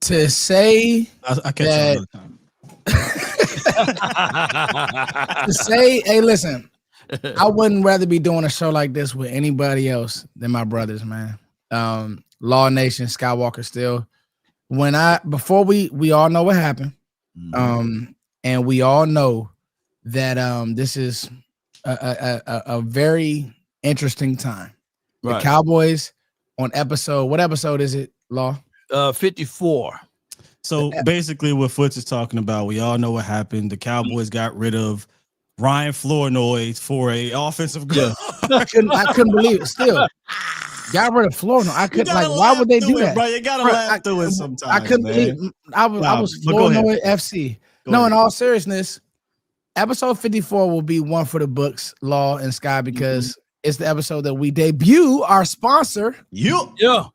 To say I catch you another time. to say, hey, listen, I wouldn't rather be doing a show like this with anybody else than my brothers, man. Law Nation, Skywalker Steele. Before we all know what happened, and we all know that this is a very interesting time. Right. The Cowboys on what episode is it, Law? 54. So basically what Foots is talking about, we all know what happened. The Cowboys got rid of Ryan Flournoy for a offensive guard. I couldn't believe it. Still, got rid of Flournoy. I couldn't why would they do that? Bro, you gotta laugh through it sometimes. I couldn't believe I was Flournoy FC. No, in all seriousness, episode 54 will be one for the books, Law and Sky, because it's the episode that we debut our sponsor. Yeah.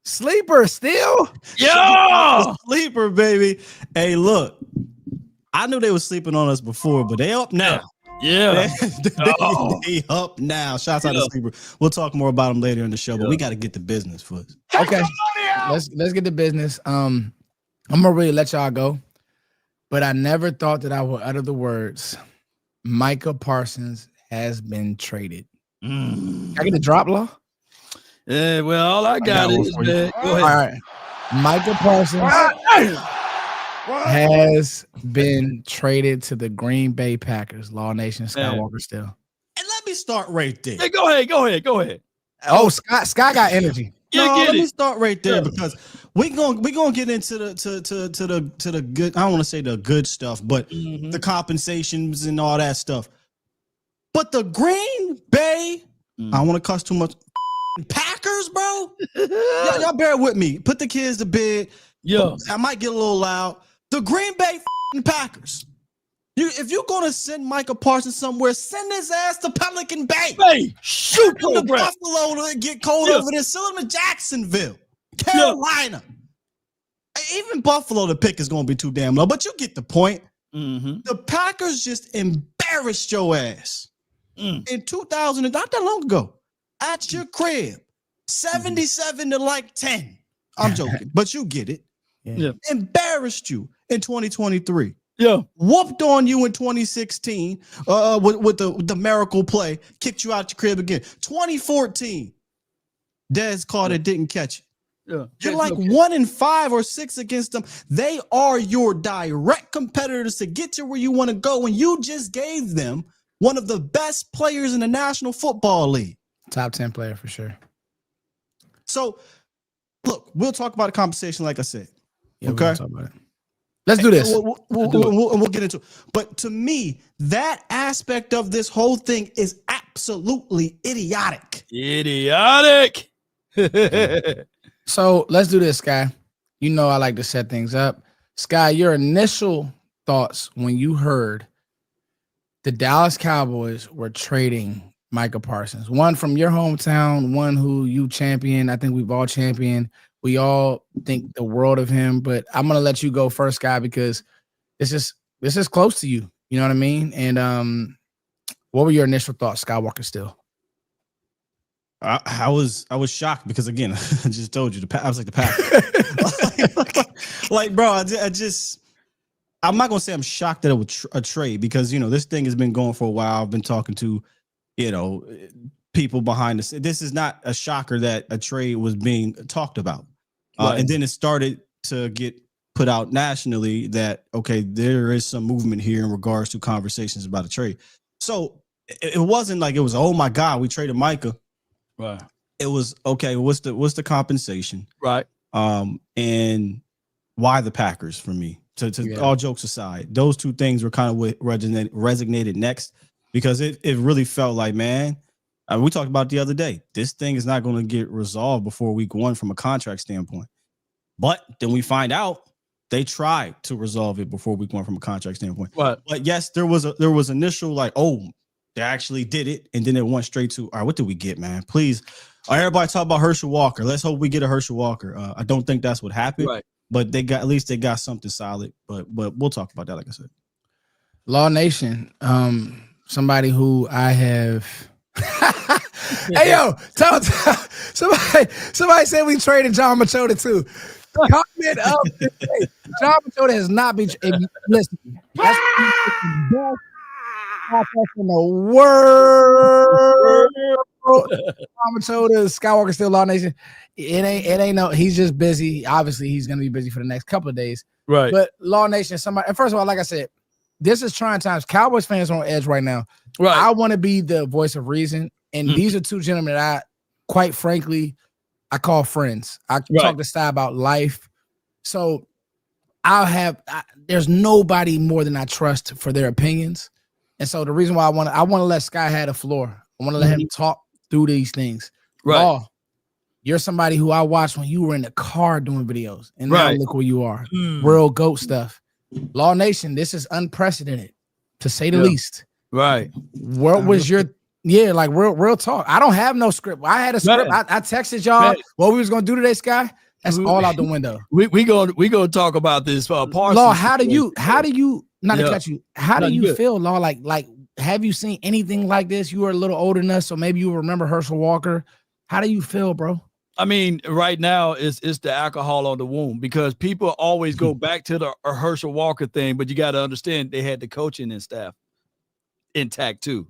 Sleeper Steele. Yeah. Sleeper, baby. Hey, look. I knew they were sleeping on us before, but they up now. Yeah. they up now. Shouts out to Sleeper. We'll talk more about them later in the show, but we got to get the business first. Okay. Let's get the business. I'm gonna really let y'all go. But I never thought that I would utter the words, Micah Parsons has been traded. Can I get the drop, Law? Yeah, well, all I got is, man. Go ahead. All right. Micah Parsons has been traded to the Green Bay Packers. Law Nation, Skywalker Steele. And let me start right there. Hey, go ahead. Oh, Scott got energy. Let me start right there because we gonna get into the good. I don't want to say the good stuff, but the compensations and all that stuff. But the Green Bay, I don't want to cuss too much. Packers, bro. y'all bear with me. Put the kids to bed. Yeah, I might get a little loud. The Green Bay Packers. If you're gonna send Micah Parsons somewhere, send his ass to Pelican Bay. Shoot him to Buffalo to get cold over there. Send him to Jacksonville, Carolina. Even Buffalo, the pick is gonna be too damn low. But you get the point. The Packers just embarrassed your ass in 2000, not that long ago, at your crib, 77 to 10. I'm joking, but you get it. Yeah. Embarrassed you in 2023. Yeah. Whooped on you in 2016 with the miracle play, kicked you out your crib again. 2014, Dez caught it, didn't catch it. Yeah. You're 1-5 or 6 against them. They are your direct competitors to get to where you want to go, and you just gave them one of the best players in the National Football League. Top 10 player for sure. So, look, we'll talk about the compensation, like I said. Yeah, okay? We'll talk about it. Let's do this. We'll get into it. But to me, that aspect of this whole thing is absolutely idiotic. So let's do this, Sky. You know I like to set things up. Sky, your initial thoughts when you heard the Dallas Cowboys were trading Micah Parsons, one from your hometown, one who you champion. I think we've all championed. We all think the world of him, but I'm gonna let you go first, Sky, because this is close to you. You know what I mean? And what were your initial thoughts, Skywalker Steele? I was shocked because again, I just told you I was like the Packers. Bro, I'm not gonna say I'm shocked that it was a trade because this thing has been going for a while. I've been talking to people behind us. This is not a shocker that a trade was being talked about. And then it started to get put out nationally that, okay, there is some movement here in regards to conversations about a trade. So it wasn't like it was, oh my God, we traded Micah. Right. It was, okay, what's the compensation? Right. And why the Packers for me? All jokes aside, those two things were kind of what resonated next because it really felt like, man, we talked about it the other day. This thing is not going to get resolved before week 1 from a contract standpoint. But then we find out they tried to resolve it before week 1 from a contract standpoint. What? But yes, there was initial they actually did it, and then it went straight to, all right, what did we get, man? Please, everybody talk about Herschel Walker. Let's hope we get a Herschel Walker. I don't think that's what happened, right? But they got something solid. But we'll talk about that, like I said. Law Nation, somebody who I have. Hey yo, somebody said we traded John Machota too. Comment of the day. John Machota has not been. Listen, that's the best podcast in the world. John Machota, Skywalker Steele, Law Nation. It ain't no. He's just busy. Obviously, he's gonna be busy for the next couple of days. Right. But Law Nation, somebody. And first of all, like I said, this is trying times. Cowboys fans are on edge right now. Right. I want to be the voice of reason, and these are two gentlemen that quite frankly, I call friends. I talk to Sty about life. So there's nobody more than I trust for their opinions. And so the reason why I want to let Sky have the floor. I want to let him talk through these things. Right. Law, you're somebody who I watched when you were in the car doing videos. And now look where you are. Real GOAT stuff. Law Nation, this is unprecedented, to say the least. Right. What was your like real talk? I don't have no script. I had a script. I texted y'all what we was gonna do today, Sky. That's all out the window. We gonna talk about this Parsons. Law, how do you not to cut you? How do you feel, Law? Like have you seen anything like this? You were a little older than us, so maybe you remember Herschel Walker. How do you feel, bro? I mean, right now it's the alcohol on the wound, because people always go back to the Herschel Walker thing, but you got to understand they had the coaching and staff intact too.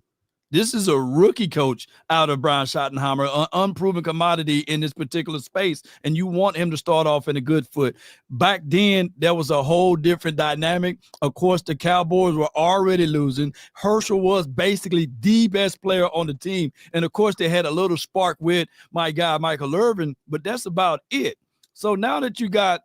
This is a rookie coach out of Brian Schottenheimer, an unproven commodity in this particular space, and you want him to start off in a good foot. Back then, there was a whole different dynamic. Of course, the Cowboys were already losing. Herschel was basically the best player on the team, and of course, they had a little spark with my guy, Michael Irvin, but that's about it. So now that you got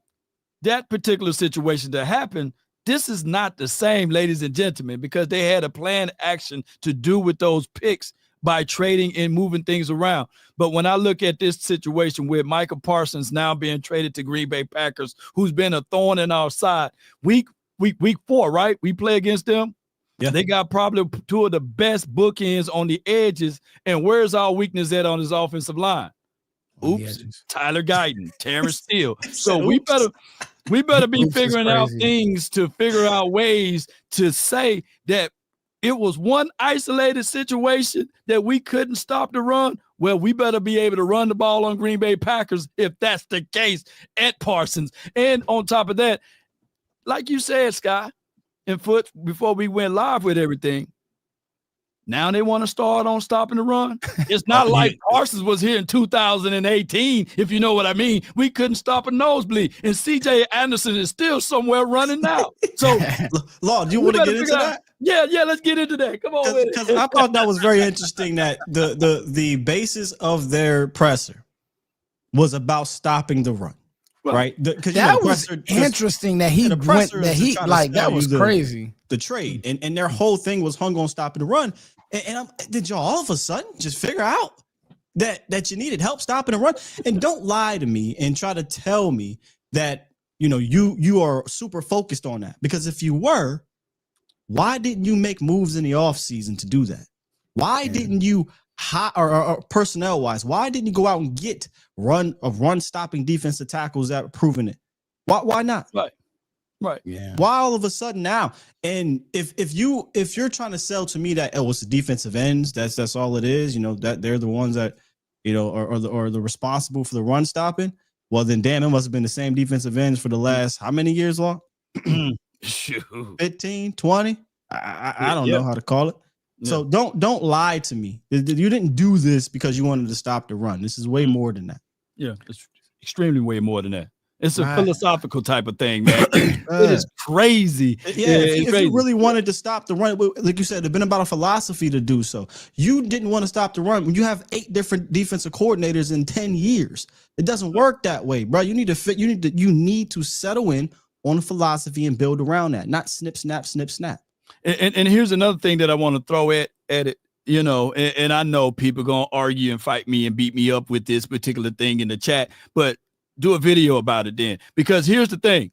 that particular situation to happen, this is not the same, ladies and gentlemen, because they had a planned action to do with those picks by trading and moving things around. But when I look at this situation with Micah Parsons now being traded to Greenbay Packers, who's been a thorn in our side, week 4, right? We play against them. Yeah. They got probably two of the best bookends on the edges. And where's our weakness at on his offensive line? Oops, Tyler Guyton, Terrence Steele. So we better be figuring out things to figure out ways to say that it was one isolated situation that we couldn't stop the run. Well, we better be able to run the ball on Green Bay Packers if that's the case at Parsons. And on top of that, like you said, Sky and Foot, before we went live with everything, now they want to start on stopping the run. It's not like Parsons was here in 2018, if you know what I mean. We couldn't stop a nosebleed. And C.J. Anderson is still somewhere running now. So, Law, do you want to get into that? Yeah, let's get into that. Come on with it. Because I thought that was very interesting that the basis of their presser was about stopping the run. Right, that was interesting that he went that was crazy. The trade and their whole thing was hung on stopping the run. And did y'all all of a sudden just figure out that you needed help stopping the run? And don't lie to me and try to tell me that you are super focused on that, because if you were, why didn't you make moves in the offseason to do that? Why didn't you? Or personnel wise, why didn't you go out and get run stopping defensive tackles that were proving it? Why not? Right. Yeah. Why all of a sudden now? And if you're trying to sell to me that it was the defensive ends, that's all it is. That they're the ones that are the responsible for the run stopping. Well, then damn, it must have been the same defensive ends for the last how many years long? 15, 20. I don't know how to call it. Yeah. So don't lie to me. You didn't do this because you wanted to stop the run. This is way more than that. Yeah, it's extremely way more than that. It's a philosophical type of thing, man. It is crazy. Yeah, if you really wanted to stop the run, like you said, it'd been about a philosophy to do so. You didn't want to stop the run when you have 8 different defensive coordinators in 10 years. It doesn't work that way, bro. You need to settle in on a philosophy and build around that, not snip, snap, snip, snap. And here's another thing that I want to throw at it, and I know people are going to argue and fight me and beat me up with this particular thing in the chat, but do a video about it then, because here's the thing.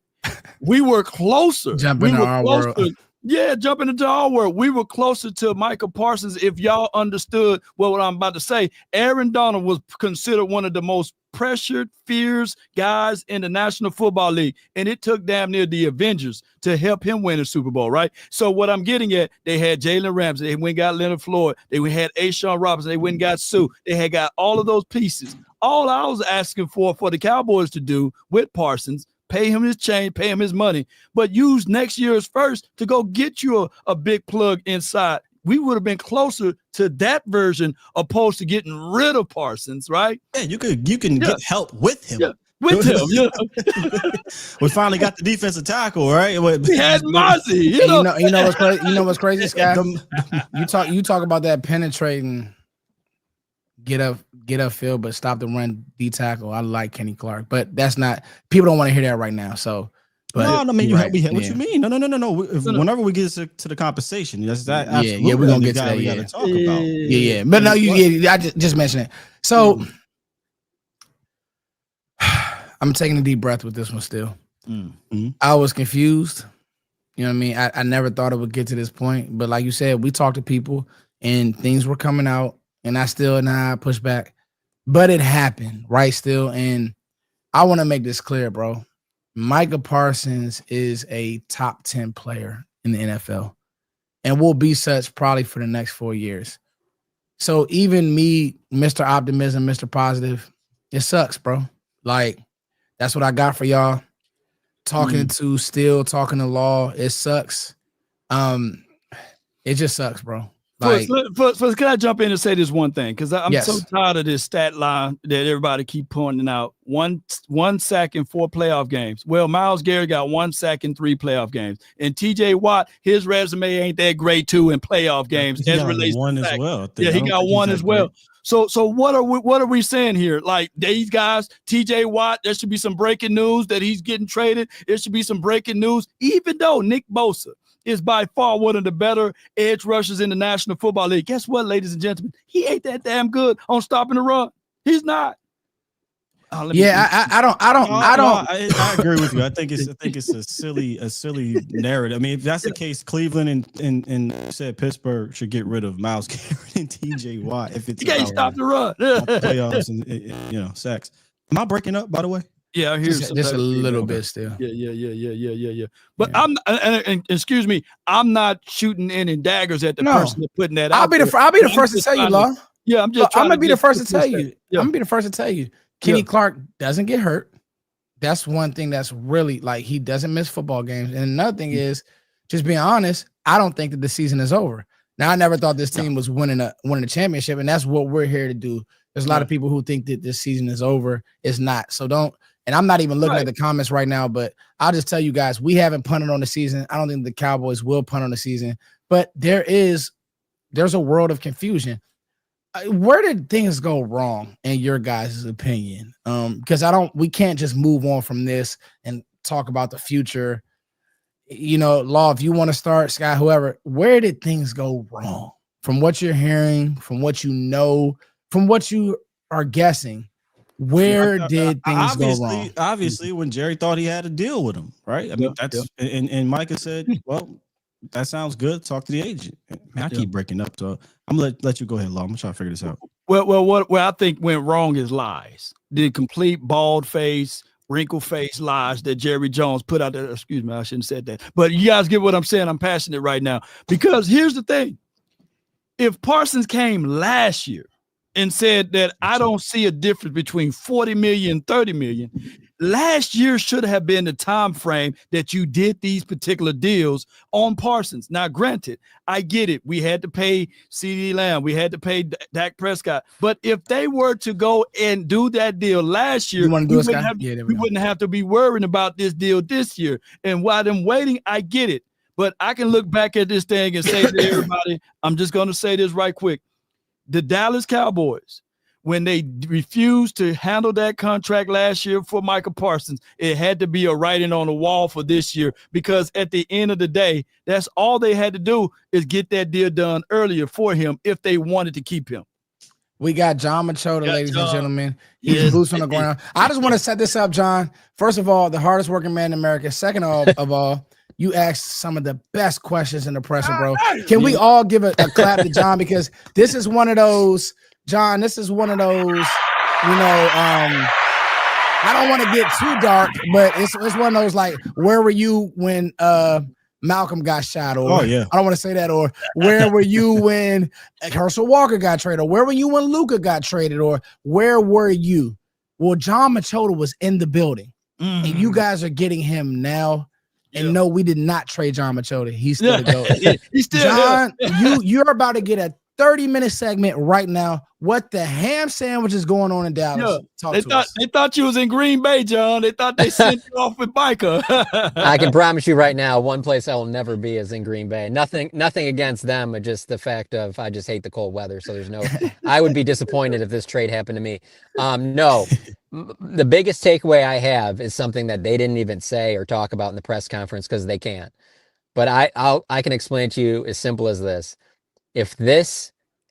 We were closer. Jumping into our world. Yeah, jumping into our world. We were closer to Micah Parsons. If y'all understood what I'm about to say, Aaron Donald was considered one of the most pressured, fierce guys in the National Football League. And it took damn near the Avengers to help him win a Super Bowl, right? So what I'm getting at, they had Jalen Ramsey, they went and got Leonard Floyd, they had Ashawn Robinson, they went and got Sue, they had got all of those pieces. All I was asking for the Cowboys to do with Parsons, pay him his change, pay him his money, but use next year's first to go get you a big plug inside. We would have been closer to that version opposed to getting rid of Parsons, right? Yeah, you can get help with him. Yeah. With him, you know. We finally got the defensive tackle, right? We had Mozzie. You know what's crazy? You know what's crazy, Scott? You talk about that penetrating, get up field, but stop the run D tackle. I like Kenny Clark, but that's not. People don't want to hear that right now. So, but no, I mean, what you mean? No. No. Whenever we get to the compensation, that's that. Yeah, we're gonna get to that. We got to talk about. Yeah. But no, I just mentioned it. So. I'm taking a deep breath with this one still. Mm-hmm. I was confused. You know what I mean? I never thought it would get to this point. But like you said, we talked to people and things were coming out and I pushed back. But it happened, right, still. And I want to make this clear, bro. Micah Parsons is a top 10 player in the NFL and will be such probably for the next 4 years. So even me, Mr. Optimism, Mr. Positive, it sucks, bro. Like, that's what I got for y'all. Talking to Steele, talking to Law, it sucks. It just sucks, bro. Like, first, can I jump in and say this one thing? Because I'm so tired of this stat line that everybody keep pointing out. One sack in 4 playoff games. Well, Myles Garrett got 1 sack in 3 playoff games. And TJ Watt, his resume ain't that great too in playoff games. He got one as well. Yeah, he got one as well. Great. So what are we saying here? Like, these guys, TJ Watt, there should be some breaking news that he's getting traded. There should be some breaking news, even though Nick Bosa is by far one of the better edge rushers in the National Football League. Guess what, ladies and gentlemen? He ain't that damn good on stopping the run. He's not. I agree with you. I think it's a silly narrative. I mean, if that's the case, Cleveland and said Pittsburgh should get rid of Myles Garrett and TJ Watt if it's you can't stop the run. Playoffs and sacks. Am I breaking up, by the way? Yeah, I hear just a little bit still. Yeah. But I'm and excuse me, I'm not shooting any daggers at the person that putting that out. I'll be the first to tell you, Law. Yeah, I'm gonna be the first to tell you. I'm gonna be the first to tell you. Kenny Clark doesn't get hurt. That's one thing that's really, like, he doesn't miss football games. And another thing is, just being honest, I don't think that the season is over. Now, I never thought this team was winning a championship, and that's what we're here to do. There's a lot of people who think that this season is over. It's not. So don't. And I'm not even looking at the comments right now, but I'll just tell you guys, we haven't punted on the season. I don't think the Cowboys will punt on the season, but there's a world of confusion. Where did things go wrong in your guys' opinion? Because we can't just move on from this and talk about the future. Law, if you want to start, Scott, whoever, where did things go wrong? From what you're hearing, from what you know, from what you are guessing, where did things go wrong? Obviously, when Jerry thought he had a deal with him, right? I mean, and Micah said, well, that sounds good. Talk to the agent. Man, I keep breaking up, so I'm gonna let you go ahead, Law. I'm gonna try to figure this out. Well, what I think went wrong is lies. The complete bald face, wrinkle face lies that Jerry Jones put out there. Excuse me, I shouldn't have said that. But you guys get what I'm saying. I'm passionate right now because here's the thing: if Parsons came last year and said that I don't see a difference between 40 million and 30 million. Last year should have been the time frame that you did these particular deals on Parsons. Now, granted, I get it. We had to pay CeeDee Lamb. We had to pay Dak Prescott. But if they were to go and do that deal last year, we wouldn't have to be worrying about this deal this year. And while I'm waiting, I get it. But I can look back at this thing and say to everybody, I'm just going to say this right quick. The Dallas Cowboys, when they refused to handle that contract last year for Micah Parsons, it had to be a writing on the wall for this year because at the end of the day, that's all they had to do is get that deal done earlier for him if they wanted to keep him. We got John Machota, ladies and gentlemen. He's boots on the ground. I just want to set this up, John. First of all, the hardest working man in America. Second of all, you asked some of the best questions in the presser, bro. Can we all give a clap to John? Because this is one of those, John, this is one of those, I don't want to get too dark, but it's one of those like, where were you when Malcolm got shot? Or Oh yeah, I don't want to say that. Or where were you when Herschel Walker got traded? Or where were you when Luka got traded? Or where were you? Well, John Machota was in the building, and you guys are getting him now. And no, we did not trade John Machota. He's still the GOAT. He's still John, you're about to get a 30-minute segment right now. What the ham sandwich is going on in Dallas? They thought you was in Green Bay, John. They thought they sent you off with Micah. I can promise you right now, one place I will never be is in Green Bay. Nothing against them, but just the fact of I just hate the cold weather. So there's no. I would be disappointed if this trade happened to me. No. The biggest takeaway I have is something that they didn't even say or talk about in the press conference because they can't. But I can explain it to you as simple as this. If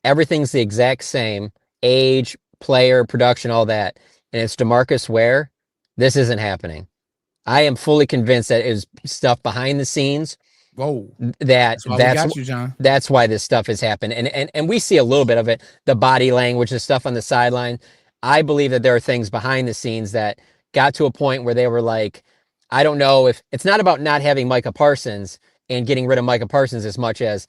everything's the exact same, age, player, production, all that, and it's DeMarcus Ware, this isn't happening. I am fully convinced that it was stuff behind the scenes. Whoa. That's why we got you, John. That's why this stuff has happened. And we see a little bit of it, the body language, the stuff on the sideline. I believe that there are things behind the scenes that got to a point where they were like, I don't know if it's not about not having Micah Parsons and getting rid of Micah Parsons as much as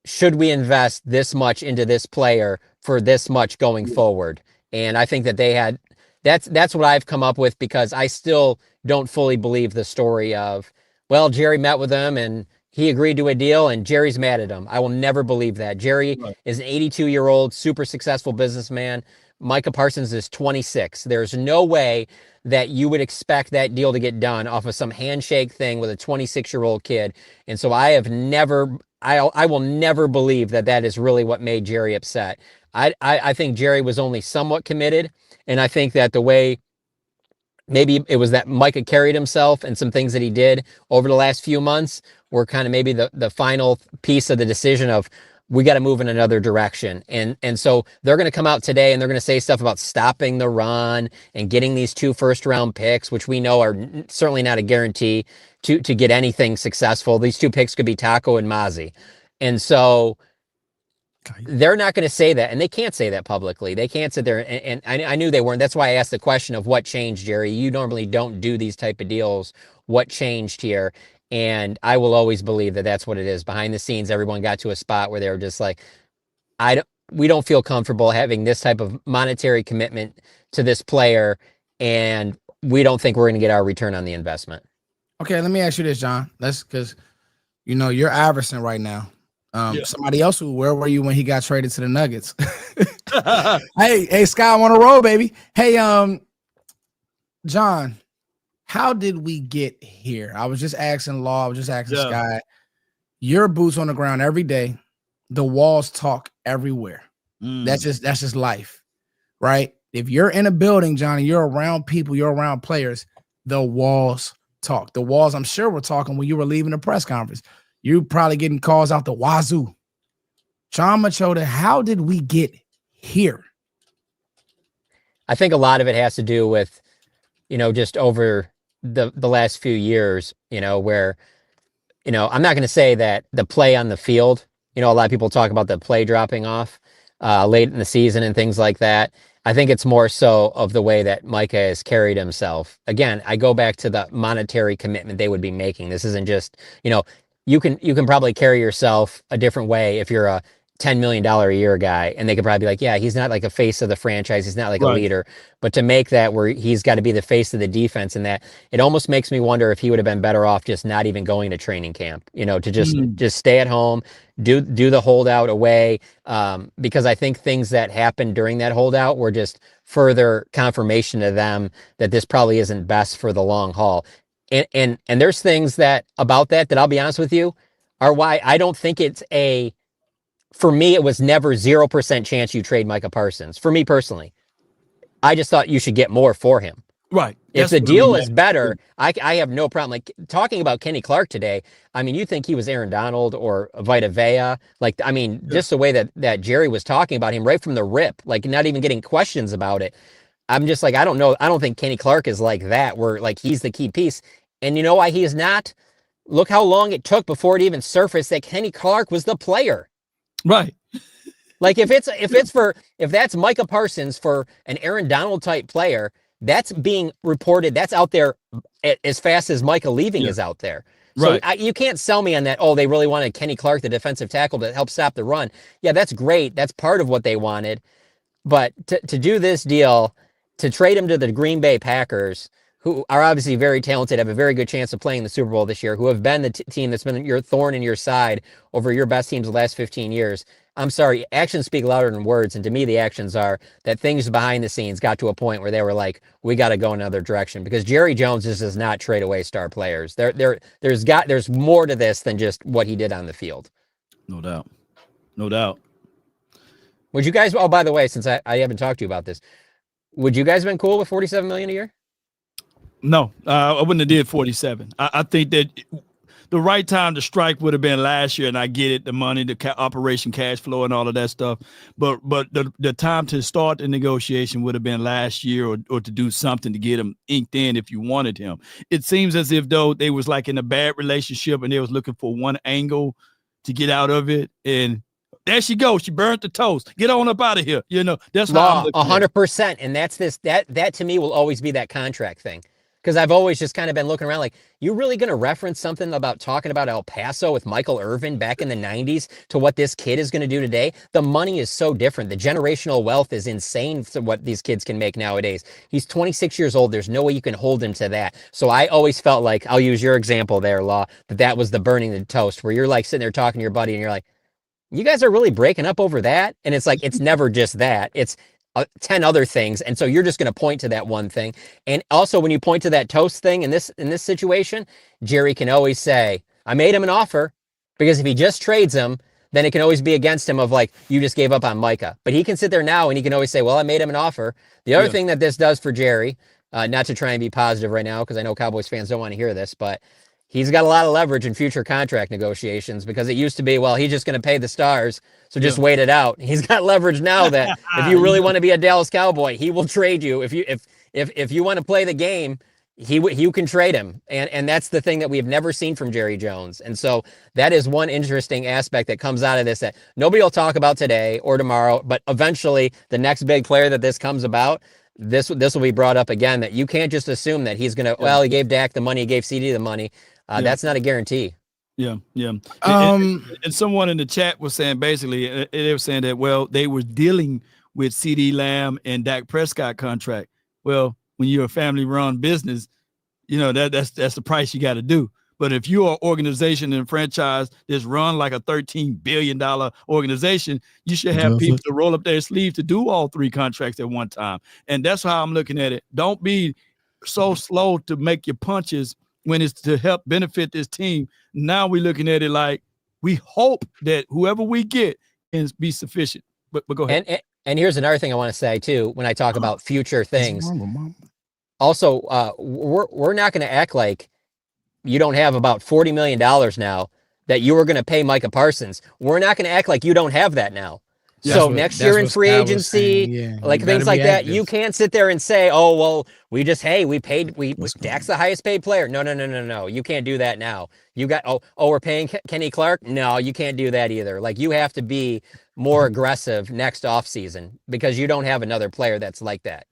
should we invest this much into this player for this much going forward? And I think that they had, that's what I've come up with because I still don't fully believe the story of, well, Jerry met with him and he agreed to a deal and Jerry's mad at him. I will never believe that. Jerry is an 82-year-old, super successful businessman. Micah Parsons is 26. There's no way that you would expect that deal to get done off of some handshake thing with a 26-year-old kid. And so I will never believe that is really what made Jerry upset. I think Jerry was only somewhat committed. And I think that the way maybe it was that Micah carried himself and some things that he did over the last few months were kind of maybe the final piece of the decision of, we got to move in another direction. And so they're going to come out today and they're going to say stuff about stopping the run and getting these 2 first-round picks, which we know are certainly not a guarantee to get anything successful. These 2 picks could be Taco and Mozzie. And so they're not going to say that, and they can't say that publicly. They can't sit there, and I knew they weren't. That's why I asked the question of what changed, Jerry. You normally don't do these type of deals. What changed here? And I will always believe that that's what it is. Behind the scenes, everyone got to a spot where they were just like, we don't feel comfortable having this type of monetary commitment to this player, and we don't think we're going to get our return on the investment. Okay, let me ask you this, John. That's because, you're Iverson right now. Somebody else where were you when he got traded to the Nuggets? Hey, Sky on a roll, baby. Hey, John. How did we get here? I was just asking Law. I was just asking Sky. Your boots on the ground every day. The walls talk everywhere. That's just life, right? If you're in a building, Johnny, you're around people, you're around players. The walls talk. The walls, I'm sure, were talking when you were leaving the press conference. You probably getting calls out the wazoo. John Machota, how did we get here? I think a lot of it has to do with, just over the last few years, where, I'm not going to say that the play on the field, a lot of people talk about the play dropping off late in the season and things like that. I think it's more so of the way that Micah has carried himself. Again, I go back to the monetary commitment they would be making. This isn't just, you can probably carry yourself a different way if you're a $10 million a year guy, and they could probably be like, yeah, he's not like a face of the franchise. He's not like a leader, but to make that where he's got to be the face of the defense, and that it almost makes me wonder if he would have been better off just not even going to training camp, to just stay at home, do the holdout away. Because I think things that happened during that holdout were just further confirmation to them that this probably isn't best for the long haul. And there's things that about that I'll be honest with you are why I don't think it's for me, it was never 0% chance you trade Micah Parsons. For me personally, I just thought you should get more for him. Right. If the deal is better, I have no problem. Like talking about Kenny Clark today, I mean, you think he was Aaron Donald or Vita Vea. Like, I mean, just the way that Jerry was talking about him right from the rip, like not even getting questions about it. I'm just like, I don't know. I don't think Kenny Clark is like that, where like he's the key piece. And you know why he is not? Look how long it took before it even surfaced that Kenny Clark was the player. Right. Like if that's Micah Parsons for an Aaron Donald type player, That's being reported. That's out there as fast as Micah leaving is out there. So you can't sell me on that. Oh, they really wanted Kenny Clark, the defensive tackle, to help stop the run. Yeah, that's great. That's part of what they wanted. But to do this deal, to trade him to the Green Bay Packers, who are obviously very talented, have a very good chance of playing the Super Bowl this year, who have been the team that's been your thorn in your side over your best teams the last 15 years. I'm sorry, actions speak louder than words. And to me, the actions are that things behind the scenes got to a point where they were like, we got to go another direction, because Jerry Jones just does not trade away star players. There's more to this than just what he did on the field. No doubt. No doubt. Would you guys, oh, by the way, since I haven't talked to you about this, would you guys have been cool with $47 million a year? No, I wouldn't have did 47. I think that the right time to strike would have been last year, and I get it, the money, the operation cash flow and all of that stuff. But the time to start the negotiation would have been last year, or to do something to get him inked in if you wanted him. It seems as if, though, they was like in a bad relationship and they was looking for one angle to get out of it. And there she goes. She burnt the toast. Get on up out of here. You know, that's how I'm 100%. And that's that to me will always be that contract thing. Because I've always just kind of been looking around like, you really going to reference something about talking about El Paso with Michael Irvin back in the 90s to what this kid is going to do today? The money is so different. The generational wealth is insane to what these kids can make nowadays. He's 26 years old. There's no way you can hold him to that. So I always felt like, I'll use your example there, Law, that was the burning the toast, where you're like sitting there talking to your buddy and you're like, you guys are really breaking up over that? And it's like, it's never just that. It's 10 other things. And so you're just going to point to that one thing. And also when you point to that toast thing in this situation, Jerry can always say, I made him an offer, because if he just trades him, then it can always be against him of like, you just gave up on Micah. But he can sit there now and he can always say, well, I made him an offer. The other thing that this does for Jerry, not to try and be positive right now, because I know Cowboys fans don't want to hear this, but he's got a lot of leverage in future contract negotiations, because it used to be, well, he's just going to pay the stars, so just wait it out. He's got leverage now that if you really want to be a Dallas Cowboy, he will trade you. If you want to play the game, you can trade him. And that's the thing that we have never seen from Jerry Jones. And so that is one interesting aspect that comes out of this that nobody will talk about today or tomorrow, but eventually the next big player that this comes about, this will be brought up again, that you can't just assume that he's going to, well, he gave Dak the money, he gave CD the money. That's not a guarantee. Yeah. And someone in the chat was saying, basically, they were saying that, well, they were dealing with CD Lamb and Dak Prescott contract. Well, when you're a family-run business, you know, that's the price you got to do. But if you're an organization and franchise that's run like a $13 billion organization, you should have people to roll up their sleeve to do all three contracts at one time. And that's how I'm looking at it. Don't be so slow to make your punches when it's to help benefit this team. Now we're looking at it like, we hope that whoever we get can be sufficient. But go ahead. And here's another thing I want to say too, when I talk about future things. Also, we're not going to act like you don't have about $40 million now that you were going to pay Micah Parsons. We're not going to act like you don't have that now. So next year in free agency, like things like that, you can't sit there and say, oh, well, we paid Dak's the highest paid player. No. You can't do that now. You got, we're paying Kenny Clark. No, you can't do that either. Like, you have to be more aggressive next offseason, because you don't have another player that's like that.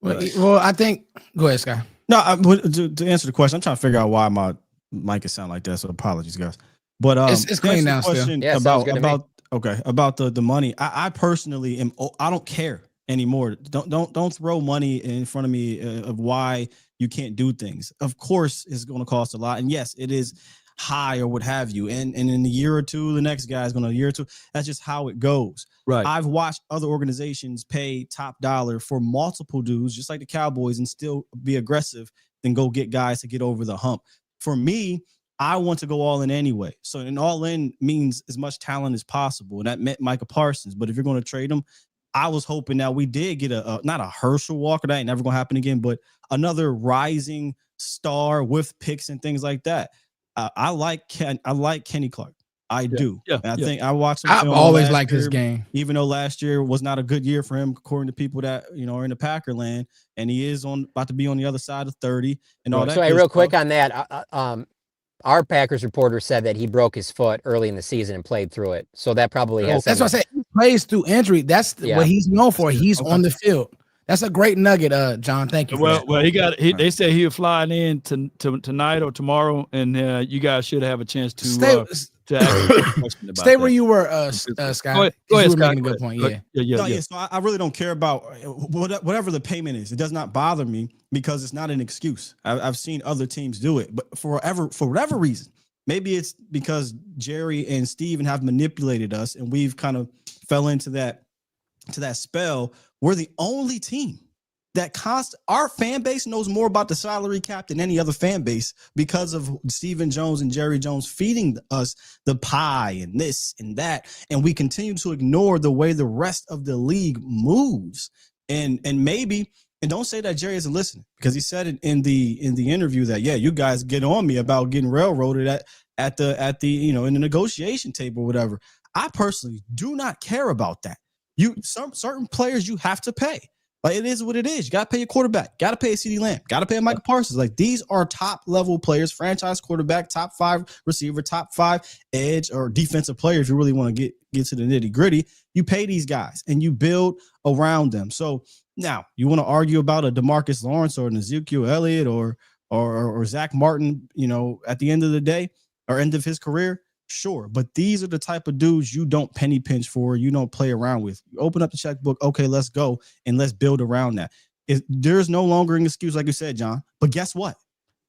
Well, I think, go ahead, Sky. No, to answer the question, I'm trying to figure out why my mic is sound like that. So apologies, guys. But it's clean now still. Yeah, about the money. I personally am. I don't care anymore. Don't throw money in front of me of why you can't do things. Of course, it's going to cost a lot, and yes, it is high or what have you. And in a year or two, the next guy is going to, a year or two. That's just how it goes. Right. I've watched other organizations pay top dollar for multiple dudes, just like the Cowboys, and still be aggressive and go get guys to get over the hump. For me, I want to go all in anyway. So an all in means as much talent as possible. And that meant Micah Parsons. But if you're going to trade him, I was hoping that we did get not a Herschel Walker, that ain't never going to happen again, but another rising star with picks and things like that. I like Kenny Clark. I do. Yeah, and I think I watched him. I've always liked his game, even though last year was not a good year for him, according to people that are in the Packer land, and he is about to be on the other side of 30 and all that. So, real quick on that, our Packers reporter said that he broke his foot early in the season and played through it. So that probably has. That's what I said. He plays through injury. That's what he's known for. He's on the field. That's a great nugget, John. Thank you. Well, they said he was flying in tonight or tomorrow, and you guys should have a chance to stay ask a question about stay that. where you were, Scott. Go ahead, you were Scott. making a good point. Yeah. Yeah. So I really don't care about whatever the payment is. It does not bother me because it's not an excuse. I've seen other teams do it, but for whatever reason, maybe it's because Jerry and Steven have manipulated us, and we've kind of fell into that spell. We're the only team that our fan base knows more about the salary cap than any other fan base because of Stephen Jones and Jerry Jones feeding us the pie and this and that. And we continue to ignore the way the rest of the league moves. And don't say that Jerry isn't listening, because he said it in the interview that, yeah, you guys get on me about getting railroaded at the in the negotiation table or whatever. I personally do not care about that. Certain players you have to pay. Like, it is what it is. You got to pay your quarterback. Got to pay a CeeDee Lamb. Got to pay a Micah Parsons. Like, these are top level players, franchise quarterback, top 5 receiver, top 5 edge or defensive players. If you really want to get to the nitty gritty, you pay these guys and you build around them. So now you want to argue about a DeMarcus Lawrence or an Ezekiel Elliott or Zach Martin, at the end of the day or end of his career. Sure, but these are the type of dudes you don't penny pinch for, you don't play around with. You open up the checkbook, okay, let's go, and let's build around that. There's no longer an excuse, like you said, John. But guess what?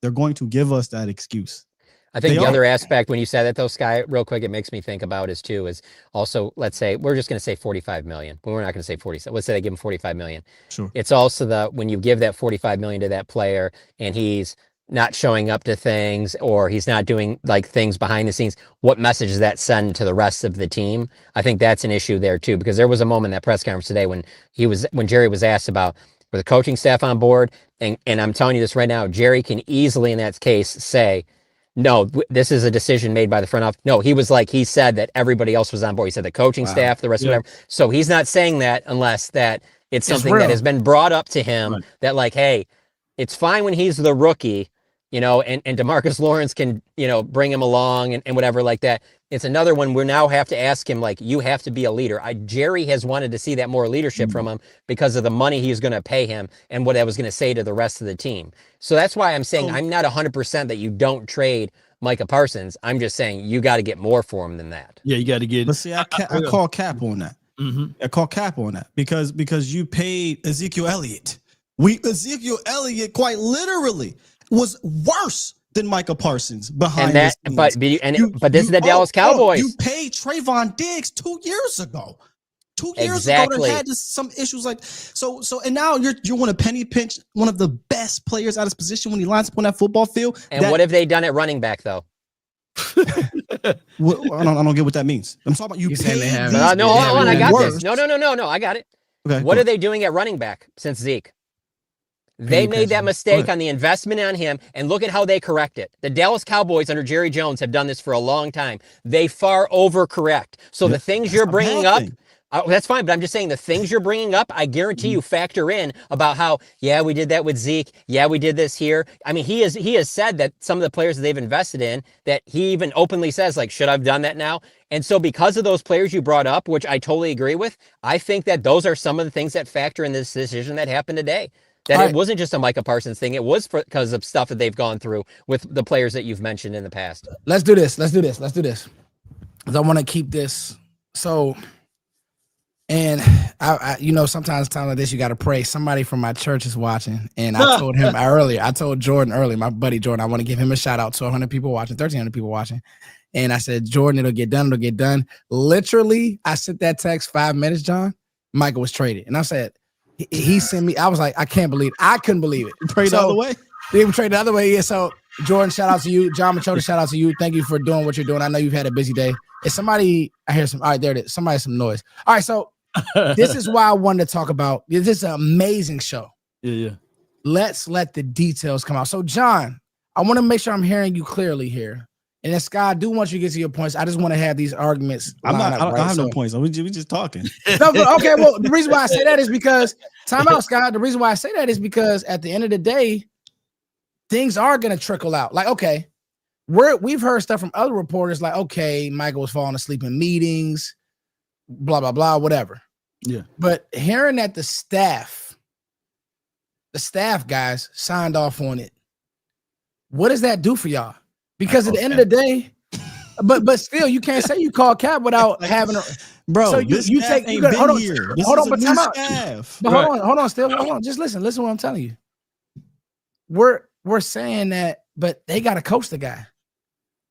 They're going to give us that excuse. I think the other aspect, when you said that, though, Sky, real quick, it makes me think about is also, let's say, we're just going to say $45 million, but we're not going to say 47. Let's say they give him $45 million. Sure. It's also when you give that $45 million to that player and he's not showing up to things, or he's not doing like things behind the scenes, what message does that send to the rest of the team? I think that's an issue there too, because there was a moment in that press conference today when Jerry was asked about, were the coaching staff on board? And I'm telling you this right now, Jerry can easily in that case say, no, this is a decision made by the front office. No, he said that everybody else was on board. He said the coaching staff, the rest of whatever. So he's not saying that unless that it's something that has been brought up to him, right, that like, hey, it's fine when he's the rookie, and DeMarcus Lawrence can, bring him along and whatever like that. It's another one we now have to ask him, like, you have to be a leader. Jerry has wanted to see that more leadership from him because of the money he's going to pay him and what I was going to say to the rest of the team. So that's why I'm saying I'm not 100% that you don't trade Micah Parsons. I'm just saying you got to get more for him than that. Yeah, you got to get. But see, I call cap on that. Mm-hmm. I call cap on that because you paid Ezekiel Elliott. Ezekiel Elliott quite literally was worse than Micah Parsons behind that. But this is the Dallas Cowboys. You paid Trayvon Diggs 2 years ago. 2 years ago, they had some issues like so. And now you want to penny pinch one of the best players out of his position when he lines up on that football field. And what have they done at running back though? I don't get what that means. I'm talking about you saying they have. No, hold on. I got this. No. I got it. Okay, what are they doing at running back since Zeke? They made that mistake on the investment on him, and look at how they correct it. The Dallas Cowboys under Jerry Jones have done this for a long time. They far overcorrect. So the things you're bringing up, that's fine, but I'm just saying the things you're bringing up, I guarantee you factor in about how, yeah, we did that with Zeke. Yeah, we did this here. I mean, he has said that some of the players that they've invested in, that he even openly says, like, should I have done that now? And so because of those players you brought up, which I totally agree with, I think that those are some of the things that factor in this decision that happened today. That it wasn't just a Micah Parsons thing. It was because of stuff that they've gone through with the players that you've mentioned in the past. Let's do this. Because I want to keep this. So, and I sometimes time like this, you got to pray. Somebody from my church is watching. And I told him earlier, Jordan earlier, my buddy Jordan, I want to give him a shout out to 100 people watching, 1,300 people watching. And I said, Jordan, it'll get done. Literally, I sent that text 5 minutes, John. Michael was traded. And I said, he sent me. I was like, I couldn't believe it. You prayed the other way. They even traded the other way. Yeah. So Jordan, shout out to you. John Machota, shout out to you. Thank you for doing what you're doing. I know you've had a busy day. Is somebody? I hear some. All right, there it is. Somebody, some noise. All right. So this is why I wanted to talk about. This is an amazing show. Yeah. Let's let the details come out. So John, I want to make sure I'm hearing you clearly here. And then Sky, I do want you to get to your points. I just want to have these arguments. I don't have no points. We just talking. No, but okay. Well, the reason why I say that is because time out, Sky. The reason why I say that is because at the end of the day, things are going to trickle out. Like, okay, we've heard stuff from other reporters like, okay, Michael was falling asleep in meetings, blah, blah, blah, whatever. Yeah. But hearing that the staff the staff guys signed off on it. What does that do for y'all? Because at the end of the day, but still, you can't say you call cap without having a bro. So you take you got, hold on, but time out. But hold on, still hold on. Just listen to what I'm telling you. We're saying that, but they got to coach the guy.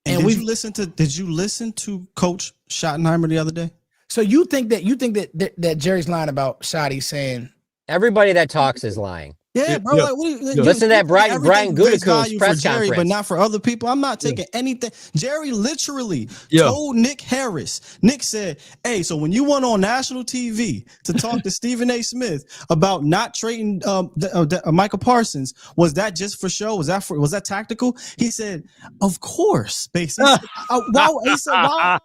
And did you listen to Coach Schottenheimer the other day? So you think that Jerry's lying about Shotty saying everybody that talks is lying. Yeah, bro. Yeah. Like, Listen to that Brian Gutekunst's press Jerry, conference, but not for other people. I'm not taking anything. Jerry literally told Nick Harris. Nick said, "Hey, so when you went on national TV to talk to Stephen A. Smith about not trading Micah Parsons, was that just for show? Was that tactical?" He said, "Of course." Basically, why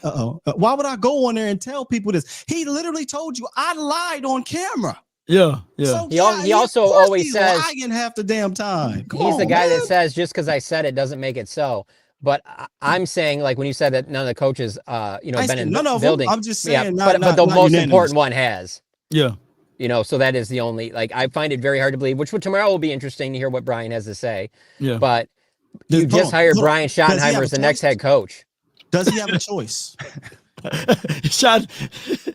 would I go on there and tell people this? He literally told you I lied on camera. Yeah. So, he also always says lying half the damn time. He's the guy that says just because I said it doesn't make it so. But I'm saying, like when you said that none of the coaches, been in the building. I'm just saying, but the most important one has. Yeah. So that is the only. Like I find it very hard to believe. Which tomorrow will be interesting to hear what Brian has to say. Yeah. But you just hired Brian Schottenheimer as the next head coach. Does he have a choice?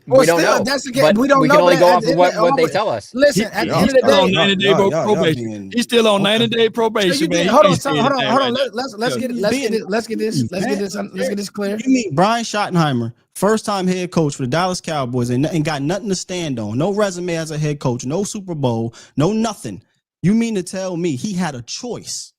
We don't know. That's the case. We don't know. We can only go off of what they tell us. Listen, at the end of the day, 90-day probation. He's still on 90-day probation. Hold on. Let's get this clear. You mean Brian Schottenheimer, first-time head coach for the Dallas Cowboys, and got nothing to stand on, no resume as a head coach, no Super Bowl, no nothing. You mean to tell me he had a choice?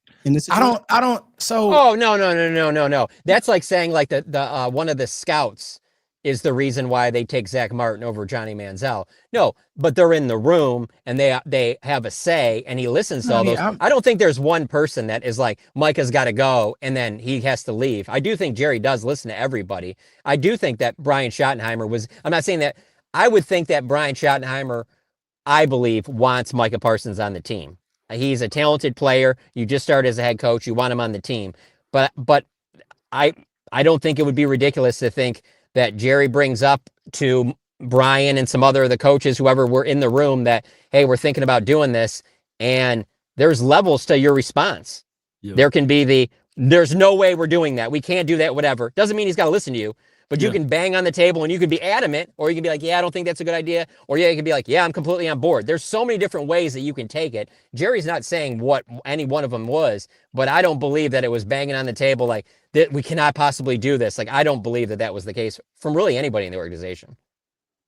I don't. So. Oh no. That's like saying like the one of the scouts is the reason why they take Zach Martin over Johnny Manziel. No, but they're in the room and they have a say and he listens to all those. I don't think there's one person that is like Micah's got to go and then he has to leave. I do think Jerry does listen to everybody. I do think that Brian Schottenheimer was. I'm not saying that. I would think that Brian Schottenheimer, I believe, wants Micah Parsons on the team. He's a talented player. You just started as a head coach. You want him on the team. But I don't think it would be ridiculous to think that Jerry brings up to Brian and some other of the coaches, whoever were in the room, that, hey, we're thinking about doing this. And there's levels to your response. Yeah. There can be there's no way we're doing that. We can't do that, whatever. Doesn't mean he's got to listen to you. But you can bang on the table and you can be adamant, or you can be like, yeah, I don't think that's a good idea. Or you can be like, yeah, I'm completely on board. There's so many different ways that you can take it. Jerry's not saying what any one of them was, but I don't believe that it was banging on the table like that. We cannot possibly do this. Like, I don't believe that was the case from really anybody in the organization.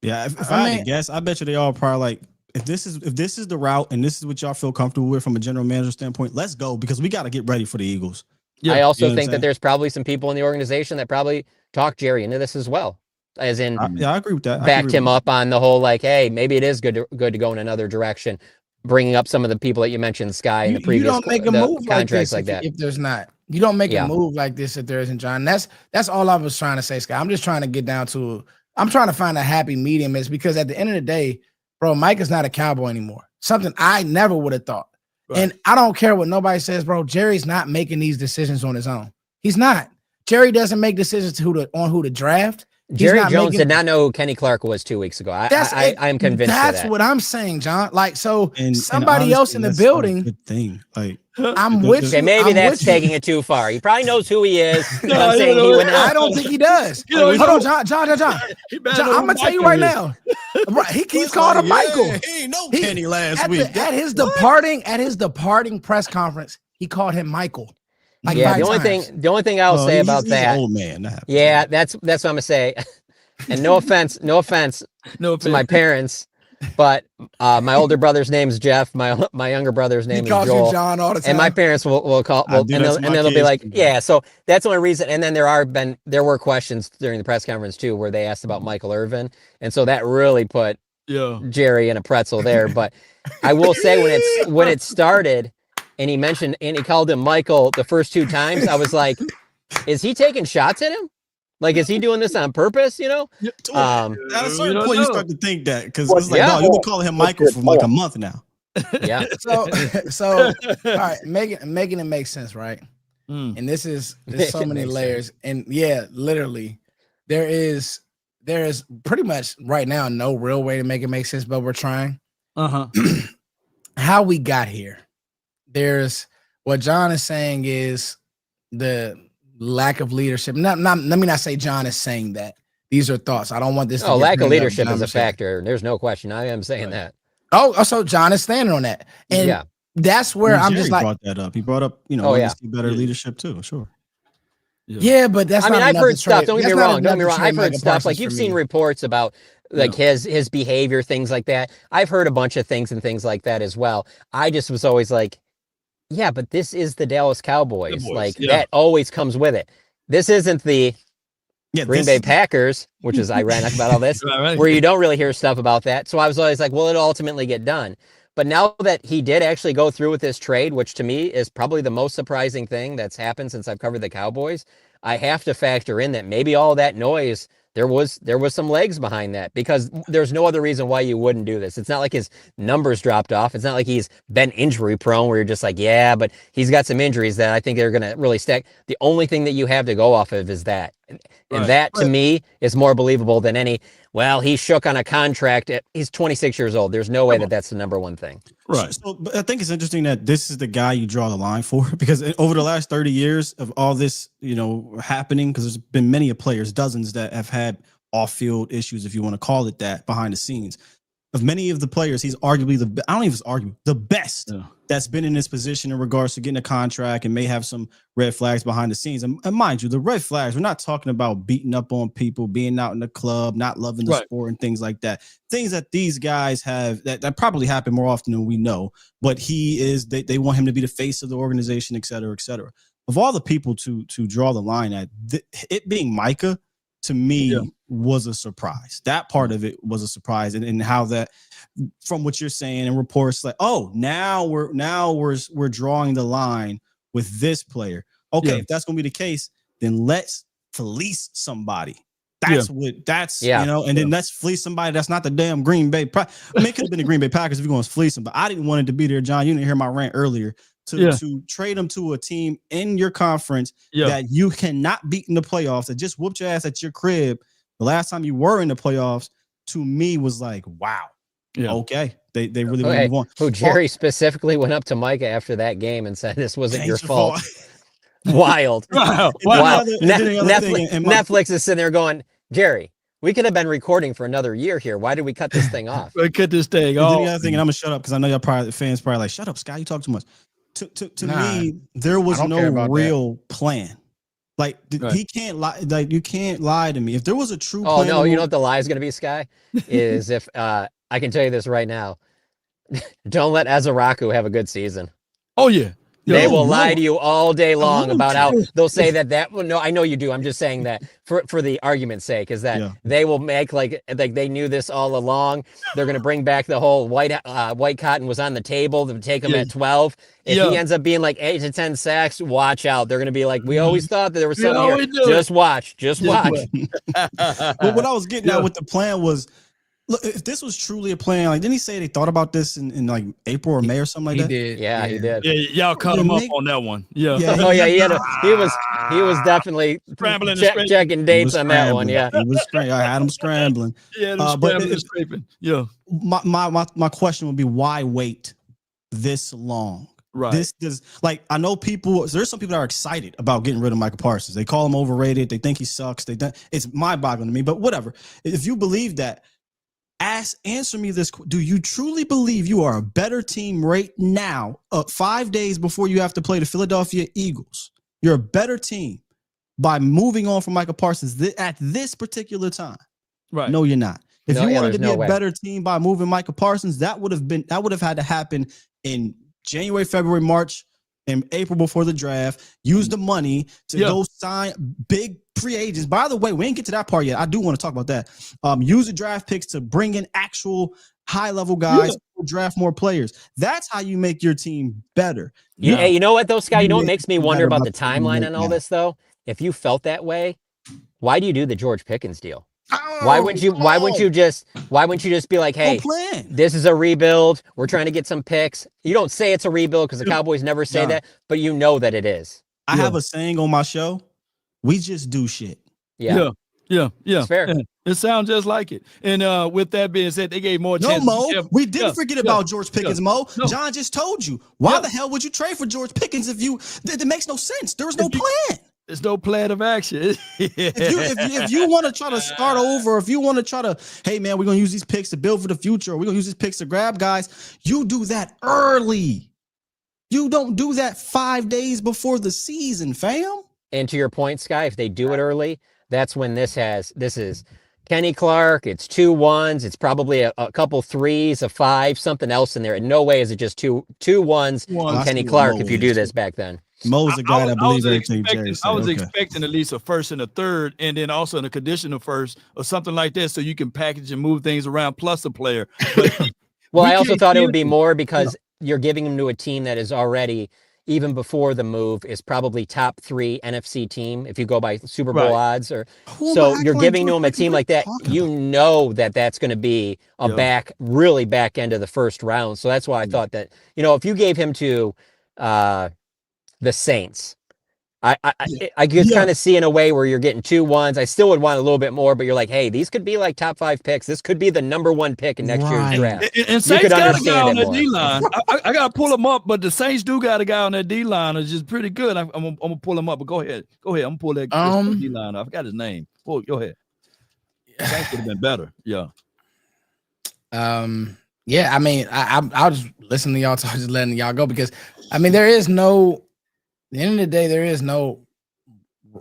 Yeah. If I had to guess, I bet you they all probably like, if this is the route and this is what y'all feel comfortable with from a general manager standpoint, let's go, because we got to get ready for the Eagles. Yeah, I also think that there's probably some people in the organization that probably talked Jerry into this as well, as in, I agree with that. Backed him up on the whole, like, hey, maybe it is good to go in another direction. Bringing up some of the people that you mentioned, Sky, and the previous you don't make a move contracts like that. If there's not, you don't make a move like this if there isn't, John. That's all I was trying to say, Sky. I'm just trying to get down to. I'm trying to find a happy medium. Is because at the end of the day, bro, Mike is not a Cowboy anymore. Something I never would have thought. Right. And I don't care what nobody says, bro. Jerry's not making these decisions on his own. He's not. Jerry doesn't make decisions on who to draft. Jerry Jones did not know who Kenny Clark was 2 weeks ago. I am convinced that's of that. what I'm saying, John. Like, so somebody else in the building. Good thing. Like, I'm with you. Okay, maybe that's taking it too far. He probably knows who he is. I don't think he does. Hold on, John. I'm gonna tell you right now. He keeps calling him Michael. He ain't know Kenny last week. At his departing press conference, he called him Michael. Like the only thing I'll say about that, old man. Yeah, that's what I'm gonna say. And no offense to my parents, but my older brother's name's Jeff. My younger brother's name is Joel. He calls you John all the time. And my parents will call, and then they'll be like, yeah. So that's the only reason. And then there were questions during the press conference too, where they asked about Michael Irvin, and so that really put Jerry in a pretzel there. But I will say when it started. And he called him Michael the first two times. I was like, is he taking shots at him? Like, is he doing this on purpose? At a certain point, you start to think that, because it's like, no, you've been calling him Michael for like a month now. Yeah. So all right, making it make sense, right? And there's so many layers. Sense. And yeah, literally, there is pretty much right now no real way to make it make sense, but we're trying. how we got here. There's what John is saying is the lack of leadership. Let me not say John is saying that. These are thoughts. I don't want this. Oh, lack of leadership is a factor. There's no question. I am saying that. Oh, so John is standing on that, and that's where I'm just like, brought that up. He brought up, better leadership too. Sure. Yeah, but that's. I mean, I've heard stuff. Don't get me wrong. Don't get me wrong. I've heard stuff like you've seen reports about like his behavior, things like that. I've heard a bunch of things and things like that as well. I just was always like, yeah, but this is the Dallas Cowboys. That always comes with it. This isn't the Green Bay Packers, which is ironic about all this, where you don't really hear stuff about that. So I was always like, well, it'll ultimately get done. But now that he did actually go through with this trade, which to me is probably the most surprising thing that's happened since I've covered the Cowboys, I have to factor in that maybe all that noise, there was some legs behind that, because there's no other reason why you wouldn't do this. It's not like his numbers dropped off. It's not like he's been injury prone where you're just like, yeah, but he's got some injuries that I think they're going to really stack. The only thing that you have to go off of is that. And that to me is more believable than any, well, he shook on a contract. He's 26 years old. There's no way that that's the number one thing. Right. So but I think it's interesting that this is the guy you draw the line for, because over the last 30 years of all this, happening, because there's been many players, dozens that have had off-field issues, if you want to call it that, behind the scenes. Of many of the players, he's arguably the best that's been in this position in regards to getting a contract, and may have some red flags behind the scenes. And mind you, the red flags, we're not talking about beating up on people, being out in the club, not loving the sport and things like that. Things that these guys have that probably happen more often than we know. But they want him to be the face of the organization, et cetera, et cetera. Of all the people to draw the line at, it being Micah, to me, was a surprise. That part of it was a surprise, and how that, from what you're saying and reports, like, oh, now we're drawing the line with this player. Okay, if that's going to be the case, then let's fleece somebody. And then let's fleece somebody that's not the damn Green Bay. I mean, it could have been the Green Bay Packers if you're going to fleece them, but I didn't want it to be there, John. You didn't hear my rant earlier. To trade them to a team in your conference that you cannot beat in the playoffs, that just whooped your ass at your crib the last time you were in the playoffs, to me was like, wow. Yeah. Okay. They really want to move on. Who Jerry specifically went up to Micah after that game and said, this wasn't your fault. Wild. Wow. Netflix is sitting there going, Jerry, we could have been recording for another year here. Why did we cut this thing off? We cut this thing off. The other thing, and I'm going to shut up because I know the fans probably like, shut up, Sky, you talk too much. To me, there was no real plan. Like he can't lie. Like you can't lie to me. If there was a true plan. Oh no, you know what the lie is going to be, Sky? Is if I can tell you this right now. Don't let Azaraku have a good season. Oh yeah. They will lie to you all day long about how they'll say that. Well, no, I know you do. I'm just saying that for the argument's sake, is that they will make like they knew this all along. They're going to bring back the whole white cotton was on the table to take him at 12. If he ends up being like 8 to 10 sacks, watch out. They're going to be like, we always thought that there was something here. Just watch. But what I was getting at with the plan was, look, if this was truly a plan, like, didn't he say they thought about this in like April or May or something like that? He did. Yeah, he did. Yeah, y'all cut him up on that one. Yeah. He was definitely scrambling, checking dates on that one. Yeah, he was I had him scrambling. Yeah, scrambling and scraping. Yeah. My question would be, why wait this long? Right. This does, like, I know there's some people that are excited about getting rid of Micah Parsons. They call him overrated. They think he sucks. It's mind-boggling to me. But whatever. If you believe that, answer me this: do you truly believe you are a better team right now, 5 days before you have to play the Philadelphia Eagles? You're a better team by moving on from Micah Parsons at this particular time. Right? No, you're not. If you wanted to be a better team by moving Micah Parsons, that would have had to happen in January, February, March, and April before the draft. Use the money to go sign big free agents. By the way, we ain't get to that part yet. I do want to talk about that. Use the draft picks to bring in actual high-level guys, draft more players. That's how you make your team better. Hey, you know what, though, Scott? You know what makes me wonder about the timeline on all this, though? If you felt that way, why do you do the George Pickens deal? Why wouldn't you just be like, hey, this is a rebuild. We're trying to get some picks. You don't say it's a rebuild because the Cowboys never say that, but you know that it is. I have a saying on my show: we just do shit. Yeah. It's fair. It sounds just like it. And with that being said, they gave more No, chances. Mo, we didn't forget about George Pickens, Mo. No. John just told you. Why the hell would you trade for George Pickens if it makes no sense? There was no plan. There's no plan of action. If you want to try to start over, if you want to try to, hey man, we're gonna use these picks to build for the future, or we're gonna use these picks to grab guys, you do that early. You don't do that 5 days before the season, fam. And to your point, Sky, if they do it early, that's when this is Kenny Clark. It's 2 1s. It's probably a couple 3s, a 5, something else in there. In no way is it just two 1s on Kenny Clark if you do this back then. Mo's a guy that believes everything Jerry said. I was expecting at least a first and a third, and then also in a conditional first or something like that, so you can package and move things around plus a player. Well, I also thought it would be more because you're giving him to a team that is already, even before the move, is probably top 3 NFC team if you go by Super Bowl odds. Or so you're giving to him a team like that. You know that's going to be a really back end of the first round. So that's why I thought that, if you gave him to the Saints, I could kind of see in a way where you're getting 2 1s. I still would want a little bit more, but you're like, hey, these could be like top 5 picks. This could be the number 1 pick in next year's draft. And Saints got a guy on the D-line. I got to pull him up, but the Saints do got a guy on that D-line that's just pretty good. I'm going to pull him up, but go ahead. I'm going to pull that D-line up. I forgot his name. Go ahead. Saints would have been better. Yeah. Yeah, I mean, I'll just listen to y'all talk, just letting y'all go, because, I mean, at the end of the day,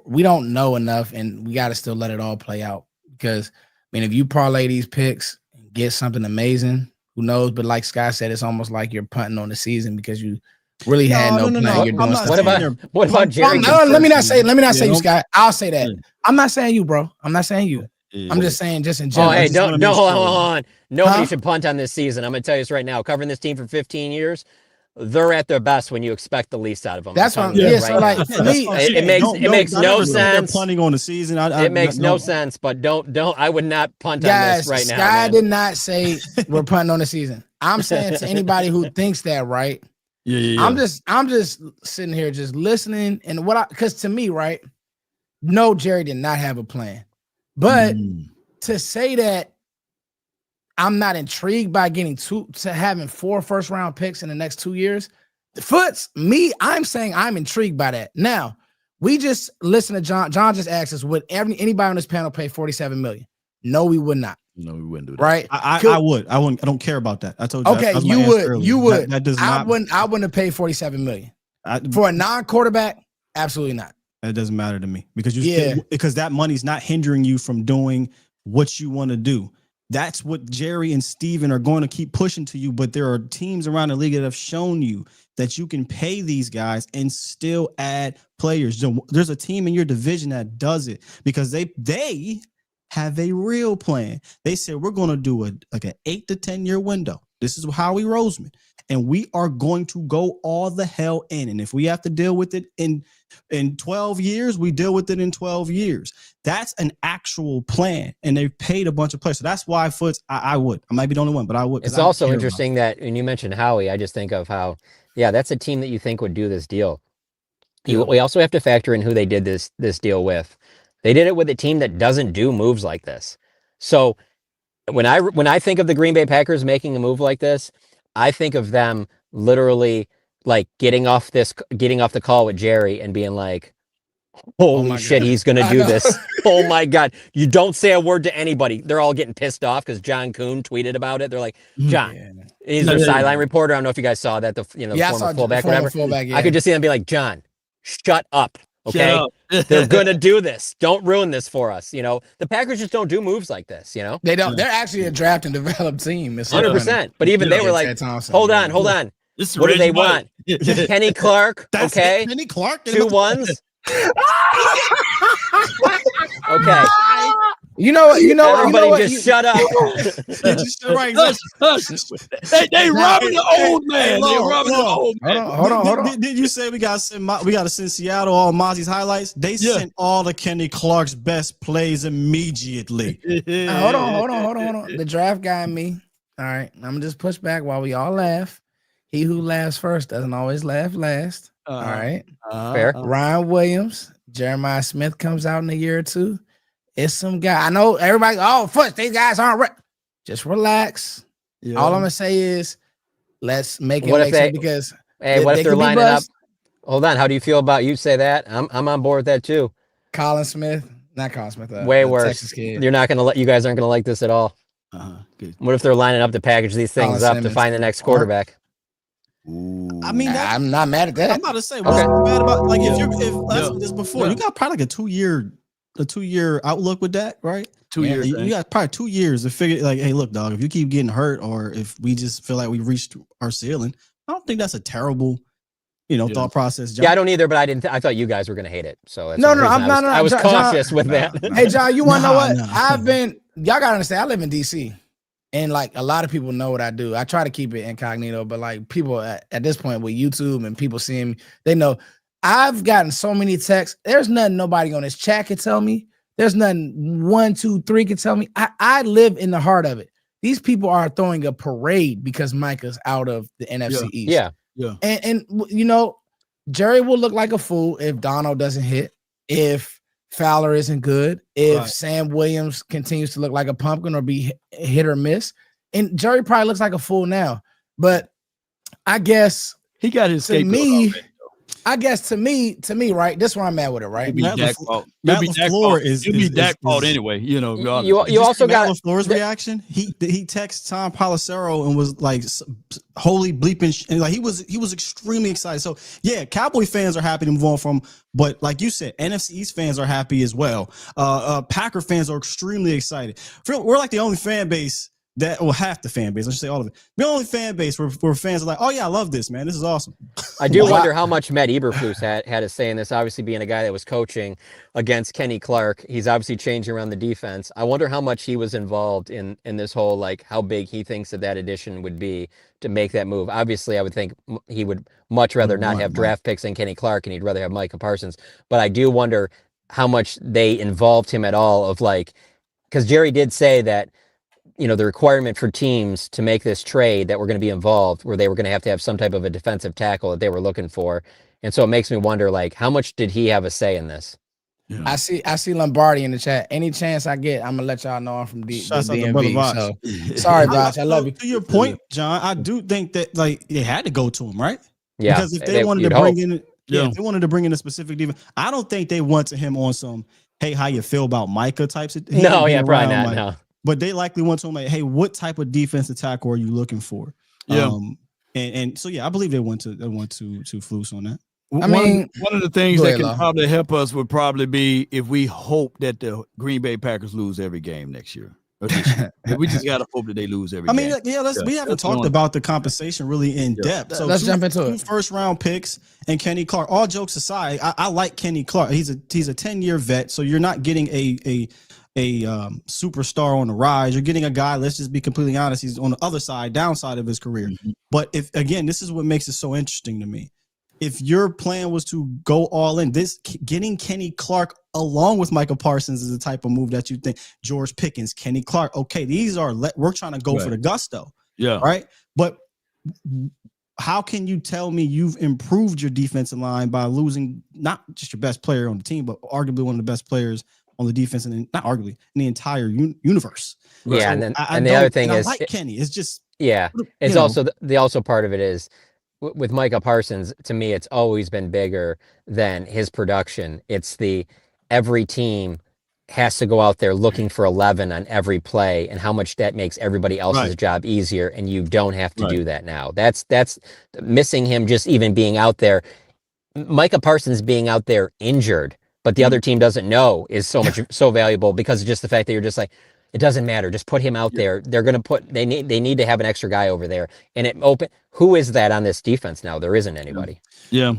we don't know enough, and we got to still let it all play out. Because, I mean, if you parlay these picks and get something amazing, who knows? But like Scott said, it's almost like you're punting on the season because you really had no plan. You're doing stuff. What about Jerry? Let me not say you, Scott. I'll say that. I'm not saying you, bro. I'm not saying you. I'm just saying, just in general. Oh, hey, hold on. Nobody should punt on this season. I'm going to tell you this right now. Covering this team for 15 years, they're at their best when you expect the least out of them. That's what So like, for me, it makes no sense. Punting on the season. It makes no sense, but don't. I would not punt on this right now. Sky did not say we're punting on the season. I'm saying to anybody who thinks that, right? Yeah. I'm just sitting here just listening, and because to me, right? No, Jerry did not have a plan, but to say that I'm not intrigued by getting to having 4 first-round picks in the next 2 years. I'm saying I'm intrigued by that. Now, we just listen to John. John just asked us, would anybody on this panel pay $47 million? No, we would not. No, we wouldn't do that. Right? I would. I wouldn't. I don't care about that. I told you. Okay, you would. You would. That does not. I wouldn't have paid $47 million for a non-quarterback. Absolutely not. That doesn't matter to me because that money's not hindering you from doing what you want to do. That's what Jerry and Steven are going to keep pushing to you. But there are teams around the league that have shown you that you can pay these guys and still add players. There's a team in your division that does it because they have a real plan. They said, we're going to do an 8 to 10 year window. This is Howie Roseman. And we are going to go all the hell in. And if we have to deal with it in 12 years, we deal with it in 12 years. That's an actual plan. And they've paid a bunch of players. So that's why I would. I might be the only one, but I would. It's also interesting that when you mentioned Howie, I just think of how, that's a team that you think would do this deal. We also have to factor in who they did this deal with. They did it with a team that doesn't do moves like this. So when I think of the Green Bay Packers making a move like this, I think of them literally like getting off the call with Jerry and being like, holy shit, he's going to do this. Oh my God. You don't say a word to anybody. They're all getting pissed off because John Kuhn tweeted about it. They're like, John, he's their sideline reporter. I don't know if you guys saw that, former fullback, whatever. I could just see them be like, John, shut up. Okay. They're going to do this. Don't ruin this for us. The Packers just don't do moves like this, They don't. They're actually a draft and develop team. 100%. But even they were like, hold on. What do they want? Kenny Clark. Okay. Kenny Clark. 2 1s. Okay. Everybody just shut up. They robbing the old man. They robbing the old man. Hold on. Did you say we got to send Seattle all Mozzie's highlights? They sent all of Kenny Clark's best plays immediately. Hold on. The draft guy and me. All right. I'm gonna just push back while we all laugh. He who laughs first doesn't always laugh last. All right. Fair. Ryan Williams, Jeremiah Smith comes out in a year or two. It's some guy. I know everybody. Oh, Foots, these guys aren't. Just relax. Yeah. All I'm gonna say is, let's make it What if make sense they- because Hey, what if they're could be lining up? buzzed. Hold on. How do you feel about you say that? I'm on board with that too. Colin Smith, not Colin Smith. Way the worse. Texas kid. You're not gonna let. You guys aren't gonna like this at all. Good. What if they're lining up to package these things Colin up Simmons. to find the next quarterback? Ooh. I mean, I'm not mad at that. I'm about to say, what's so bad about like Yeah. if this before you got probably like a 2-year outlook with that, right? 2 years. You got probably 2 years to figure like, hey, look, dog, if you keep getting hurt or if we just feel like we reached our ceiling, I don't think that's a terrible, thought process. John. Yeah, I don't either, but I didn't. I thought you guys were gonna hate it. So that's No, the no, reason I was John, cautious with that. Hey, John, you want to know what? Nah. Y'all gotta understand. I live in DC, and like a lot of people know what I do. I try to keep it incognito, but like people at this point with YouTube and people seeing me, they know. I've gotten so many texts. There's nothing nobody on this chat can tell me. There's nothing 1, 2, 3 can tell me. I live in the heart of it. These people are throwing a parade because Micah's out of the NFC East. Yeah. And Jerry will look like a fool if Donald doesn't hit, if Fowler isn't good, if Sam Williams continues to look like a pumpkin or be hit or miss. And Jerry probably looks like a fool now. But I guess he got his to me, right? This is where I'm at with it, right? It'll be Dak fault. Matt LaFleur anyway. You also got LaFleur's reaction. He texted Tom Pelissero and was like, "Holy bleeping!" And like he was extremely excited. So yeah, Cowboy fans are happy to move on from. But like you said, NFC East fans are happy as well. Packer fans are extremely excited. We're like the only fan base half the fan base. I should say all of it. The only fan base where fans are like, "Oh yeah, I love this, man. This is awesome." I do wonder how much Matt Eberflus had to say in this. Obviously, being a guy that was coaching against Kenny Clark, he's obviously changing around the defense. I wonder how much he was involved in this whole, like, how big he thinks that addition would be to make that move. Obviously, I would think he would much rather not have draft picks than Kenny Clark, and he'd rather have Micah Parsons. But I do wonder how much they involved him at all. Of like, because Jerry did say that, the requirement for teams to make this trade that were going to be involved, where they were going to have some type of a defensive tackle that they were looking for. And so it makes me wonder, like, how much did he have a say in this? Yeah. I see Lombardi in the chat. Any chance I get, I'm gonna let y'all know I'm from the DMV. So sorry, Bosh. I love you. To your point, John, I do think that like they had to go to him, right? Yeah. Because if they wanted to bring in, if they wanted to bring in a specific defense, I don't think they went to him on some, "Hey, how you feel about Micah" types of. No, yeah, probably not. No. But they likely went to him like, "Hey, what type of defensive tackle are you looking for?" Yeah. And so yeah, I believe they went to Flus on that. I mean, one of the things go that ahead, can Lau. probably help us would probably be if we hope that the Green Bay Packers lose every game next year. We just gotta hope that they lose every game. We haven't talked about the compensation really in depth. So let's jump into it. 2 first-round picks and Kenny Clark. All jokes aside, I like Kenny Clark. He's a 10-year vet, so you're not getting a superstar on the rise. You're getting a guy, let's just be completely honest, he's on the other side, downside of his career. Mm-hmm. But if, again, this is what makes it so interesting to me. If your plan was to go all in, getting Kenny Clark along with Micah Parsons is the type of move that you think. George Pickens, Kenny Clark. Okay, we're trying to go for the gusto. Yeah. Right. But how can you tell me you've improved your defensive line by losing not just your best player on the team, but arguably one of the best players on the defense, and not arguably in the entire universe? Yeah, so and then the other thing is, I like Kenny. It's just it's also the also part of it is with Micah Parsons. To me, it's always been bigger than his production. It's every team has to go out there looking for 11 on every play, and how much that makes everybody else's job easier, and you don't have to do that now. That's missing him just even being out there. Micah Parsons being out there injured, but the other team doesn't know, is so valuable because of just the fact that you're just like, it doesn't matter. Just put him out there. They're going to they need to have an extra guy over there. And who is that on this defense now? There isn't anybody. Yeah.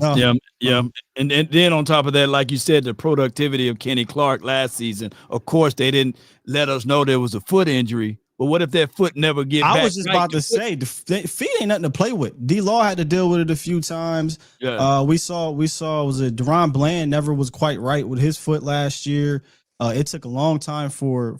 And then on top of that, like you said, the productivity of Kenny Clark last season, of course, they didn't let us know there was a foot injury. But what if that foot never get back? I was just about to say, the feet ain't nothing to play with. D-Law had to deal with it a few times. Yeah. We saw was it Deron Bland never was quite right with his foot last year. It took a long time for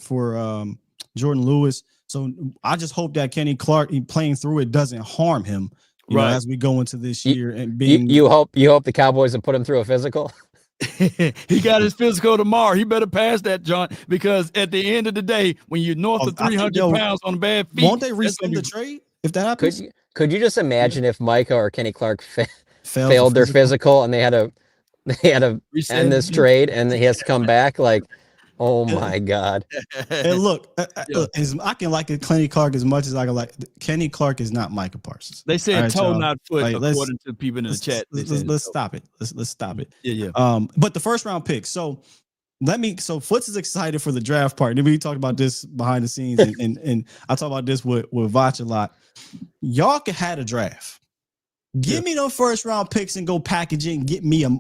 Jordan Lewis. So I just hope that Kenny Clark playing through it doesn't harm him, you know, as we go into this year and being. You hope the Cowboys will put him through a physical. He got his physical tomorrow. He better pass that, John, because at the end of the day, when you're north of 300 pounds on bad feet, won't they rescind the trade if that happens? Could you just imagine if Micah or Kenny Clark failed their physical and they had to end this trade and he has to come back? Like, oh my God. And look, I can like Kenny Clark as much as I can like. Kenny Clark is not Micah Parsons. They said right, toe, y'all. not foot, Like, according to people in the chat. Let's stop it. Let's stop it. Yeah. But the first round pick. So Foots is excited for the draft part. And we talked about this behind the scenes, and I talk about this with Vach a lot. Y'all could have a draft. Give me those first round picks and go package it and get me a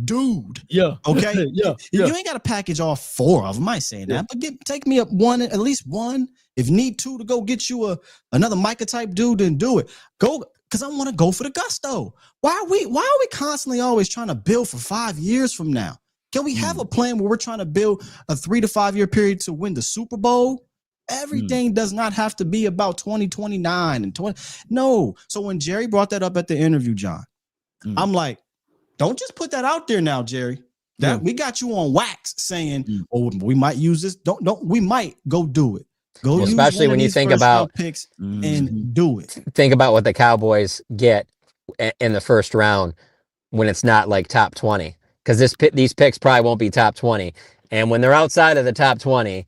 dude. Yeah. Okay. Yeah. You ain't got to package all 4 of them. I ain't saying that, but take me up one, at least one. If need to go get you another Micah type dude, then do it. Go, because I want to go for the gusto. Why are we constantly always trying to build for 5 years from now? Can we have a plan where we're trying to build a 3 to 5 year period to win the Super Bowl? Everything does not have to be about 2029 and 20. No. So when Jerry brought that up at the interview, John, I'm like, don't just put that out there now, Jerry. We got you on wax saying, "Oh, we might use this." Don't. We might go do it. Go, especially when you think about picks and do it. Think about what the Cowboys get in the first round when it's not like top 20, because these picks probably won't be top 20, and when they're outside of the top 20,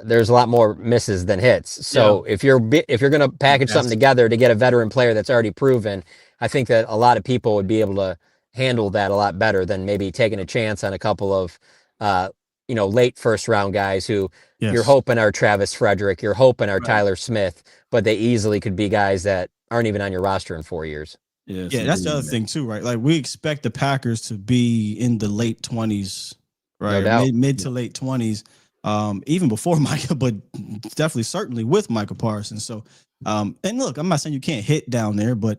there's a lot more misses than hits. So if you're going to package something together to get a veteran player that's already proven, I think that a lot of people would be able to handle that a lot better than maybe taking a chance on a couple of late first round guys who you're hoping are Travis Frederick, you're hoping are Tyler Smith, but they easily could be guys that aren't even on your roster in 4 years. Yeah, that's the other thing too, right? Like, we expect the Packers to be in the late 20s, right? No doubt. Mid to late 20s, even before Micah, but certainly with Micah Parsons. So, and look, I'm not saying you can't hit down there, but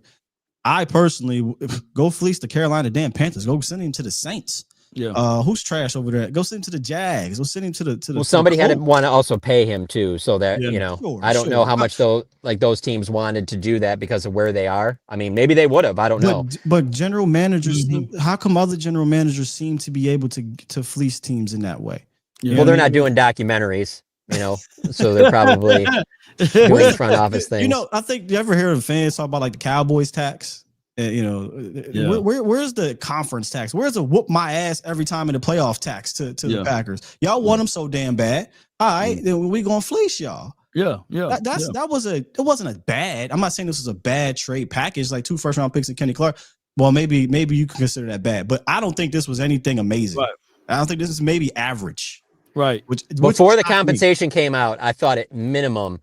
I personally go fleece the Carolina damn Panthers. Go send him to the Saints. Yeah. Who's trash over there? Go send him to the Jags. Go send him to the. Well, somebody had to want to also pay him too, so that I don't know how much those teams wanted to do that because of where they are. I mean, maybe they would have. I don't know. But general managers, how come other general managers seem to be able to fleece teams in that way? Well, they're not doing documentaries, so they're probably doing front office things. I think you ever hear of fans talk about like the Cowboys tax? Where's the conference tax? Where's the whoop my ass every time in the playoff tax to the Packers? Y'all want them so damn bad. All right, then we gonna fleece y'all. It wasn't a bad. I'm not saying this was a bad trade package, like 2 first round picks and Kenny Clark. Well, maybe you can consider that bad, but I don't think this was anything amazing. Right. I don't think this is maybe average. Right. Before the compensation came out, I thought at minimum,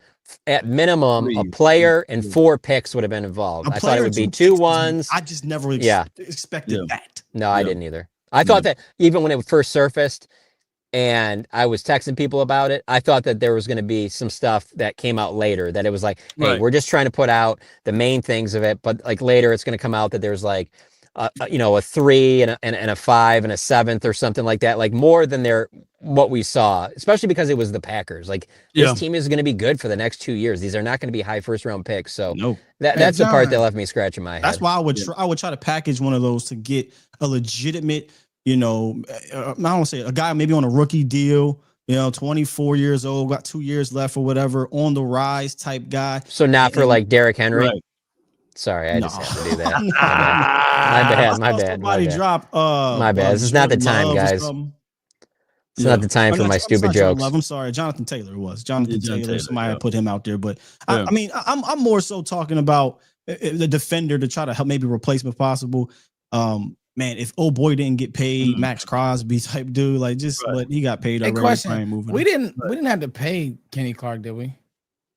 a player and 4 picks would have been involved. I thought it would be 2 ones. I just never expected that. No, I didn't either. I thought that even when it first surfaced and I was texting people about it, I thought that there was going to be some stuff that came out later, that it was like, hey, we're just trying to put out the main things of it. But like later it's going to come out that there's like, a 3 and a 5 and a 7th or something like that, like more than what we saw, especially because it was the Packers. Like this team is going to be good for the next 2 years. These are not going to be high first round picks. So that's the part that left me scratching my head. That's why I would try to package one of those to get a legitimate, I don't want to say a guy maybe on a rookie deal, 24 years old, got 2 years left or whatever, on the rise type guy. So not for like Derrick Henry. Right. Sorry, I just have to do that. My bad. Somebody drop. My bad. This is not the time, guys. It's not the time for my stupid jokes. I'm sorry, Jonathan Taylor was. Jonathan Taylor. Somebody put him out there, but I mean, I'm more so talking about the defender to try to help maybe replace if possible. Man, if old boy didn't get paid, Max Crosby type dude, like but he got paid already. Question: We didn't have to pay Kenny Clark, did we?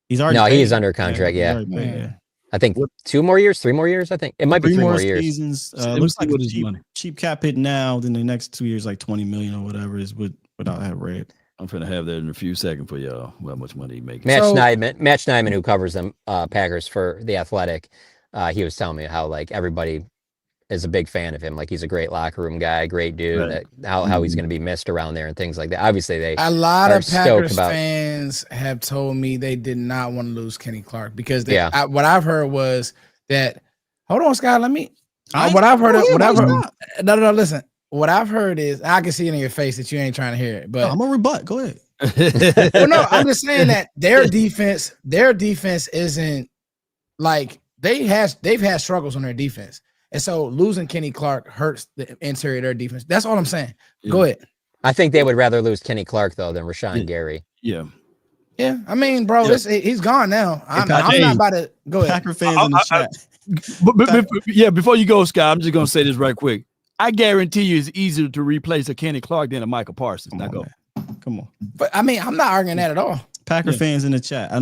He's already he's under contract. Yeah. I think 2 more years, 3 more years. I think it might be 3 more years. Seasons. Looks like cheap cap hit now. Then the next 2 years, like 20 million or whatever is without that red. I'm finna have that in a few seconds for y'all. How much money he making? Matt Schneidman, who covers them Packers for The Athletic, he was telling me how like everybody is a big fan of him. Like he's a great locker room guy, great dude. Right. How he's going to be missed around there and things like that. Obviously, a lot of Packers fans have told me they did not want to lose Kenny Clark because what I've heard was that. Hold on, Scott. Let me. What I've heard. No. Listen. what I've heard is I can see it in your face that you ain't trying to hear it, but I'm gonna rebut. Go ahead. well, no, I'm just saying that their defense isn't like they've had struggles on their defense, and so losing Kenny Clark hurts the interior of their defense. That's all I'm saying. Yeah. Go ahead. I think they would rather lose Kenny Clark though than Rashawn Gary. Yeah. Yeah, I mean, bro, he's gone now. I'm Patrick, not about to go ahead. Packer fans in the chat. But before you go, Scott, I'm just gonna say this right quick. I guarantee you it's easier to replace a Kenny Clark than a Micah Parsons. Come Now on, go. man. Come on. But I mean, I'm not arguing that at all. Packer fans in the chat.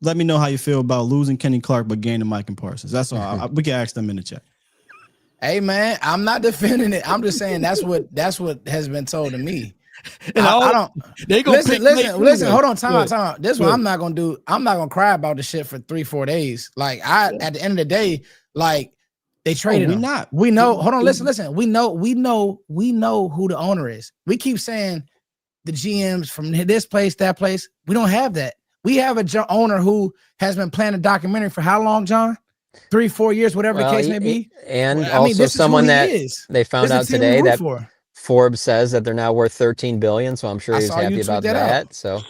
Let me know how you feel about losing Kenny Clark but gaining Micah Parsons. That's all. We can ask them in the chat. Hey man, I'm not defending it. I'm just saying that's what has been told to me. And I don't. They gonna listen. Hold on, time out. This one I'm not gonna do. I'm not gonna cry about the shit for 3-4 days. Like at the end of the day, like they traded him. We know. Hold on, listen. We know who the owner is. We keep saying the GMs from this place, that place. We don't have that. We have a owner who has been planning a documentary for how long, John? 3-4 years, whatever the case may be. And also someone that they found out today that Forbes says that they're now worth $13 billion. So I'm sure he's happy about that. So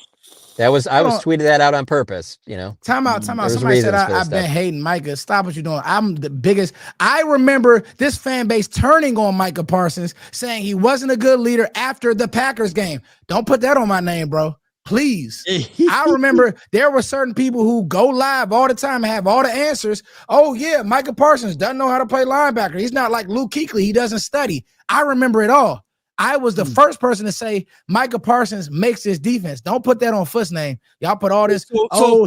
I was tweeted that out on purpose. You know, time out. Somebody said I've been hating Micah. Stop what you're doing. I'm the biggest. I remember this fan base turning on Micah Parsons, saying he wasn't a good leader after the Packers game. Don't put that on my name, bro. Please. I remember there were certain people who go live all the time and have all the answers. Oh, yeah, Micah Parsons doesn't know how to play linebacker. He's not like Luke Kuechly. He doesn't study. I remember it all. I was the first person to say Micah Parsons makes this defense. Don't put that on Foot's name. Y'all put all this,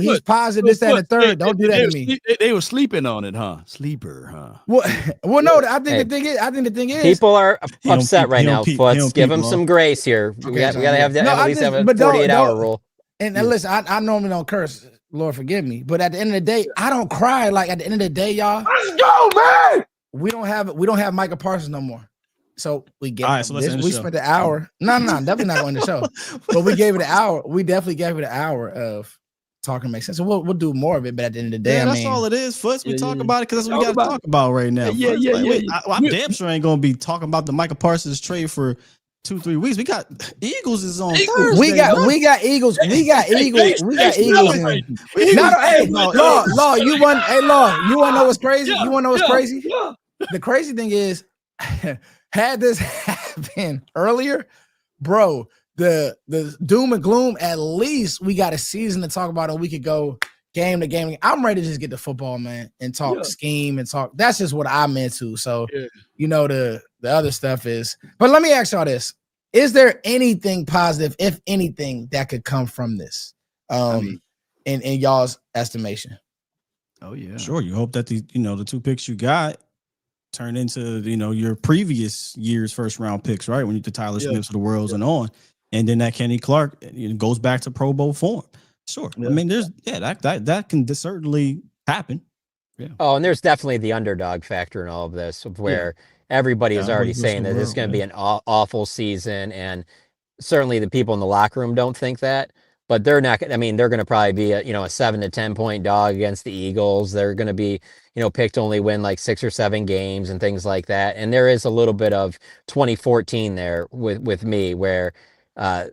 he's positive, this, that, and the third. Don't do that to me. They were sleeping on it, huh? Sleeper, huh? Well, no, I think the thing is people are upset right now. Let's give them some grace here. Okay, we got to have that. At least have a 48-hour rule. And listen, I normally don't curse. Lord forgive me. But at the end of the day, I don't cry. Like at the end of the day, y'all. Let's go, man. We don't have Micah Parsons no more. So we get we spent the hour. No, definitely not going to the show. But we gave it an hour. We definitely gave it an hour of talking makes sense. So we'll do more of it. But at the end of the day, that's all it is. Foots, we talk about it because that's what we got to talk about right now. I'm damn sure ain't gonna be talking about the Micah Parsons trade for 2-3 weeks. We got Eagles is on Thursday. We got Eagles. We got Eagles. Law, you want to know what's crazy? You want to know what's crazy? The crazy thing is, had this happened earlier, bro, the doom and gloom, at least we got a season to talk about, and we could go game to game. I'm ready to just get to football, man, and talk scheme and talk. That's just what I'm into. So, the other stuff is. But let me ask y'all this: is there anything positive, if anything, that could come from this? In y'all's estimation? Oh yeah, sure. You hope that the 2 picks you got turn into your previous year's first round picks, right? When you the Tyler Smiths of the worlds and on, and then that Kenny Clark goes back to Pro Bowl form. Sure. I mean, there's that can certainly happen. Yeah. Oh, and there's definitely the underdog factor in all of this, where everybody is already saying that this is going to be an awful season, and certainly the people in the locker room don't think that. But they're not. I mean, they're going to probably be a 7 to 10 point dog against the Eagles. They're going to be picked to only win like 6 or 7 games and things like that. And there is a little bit of 2014 there with me, where I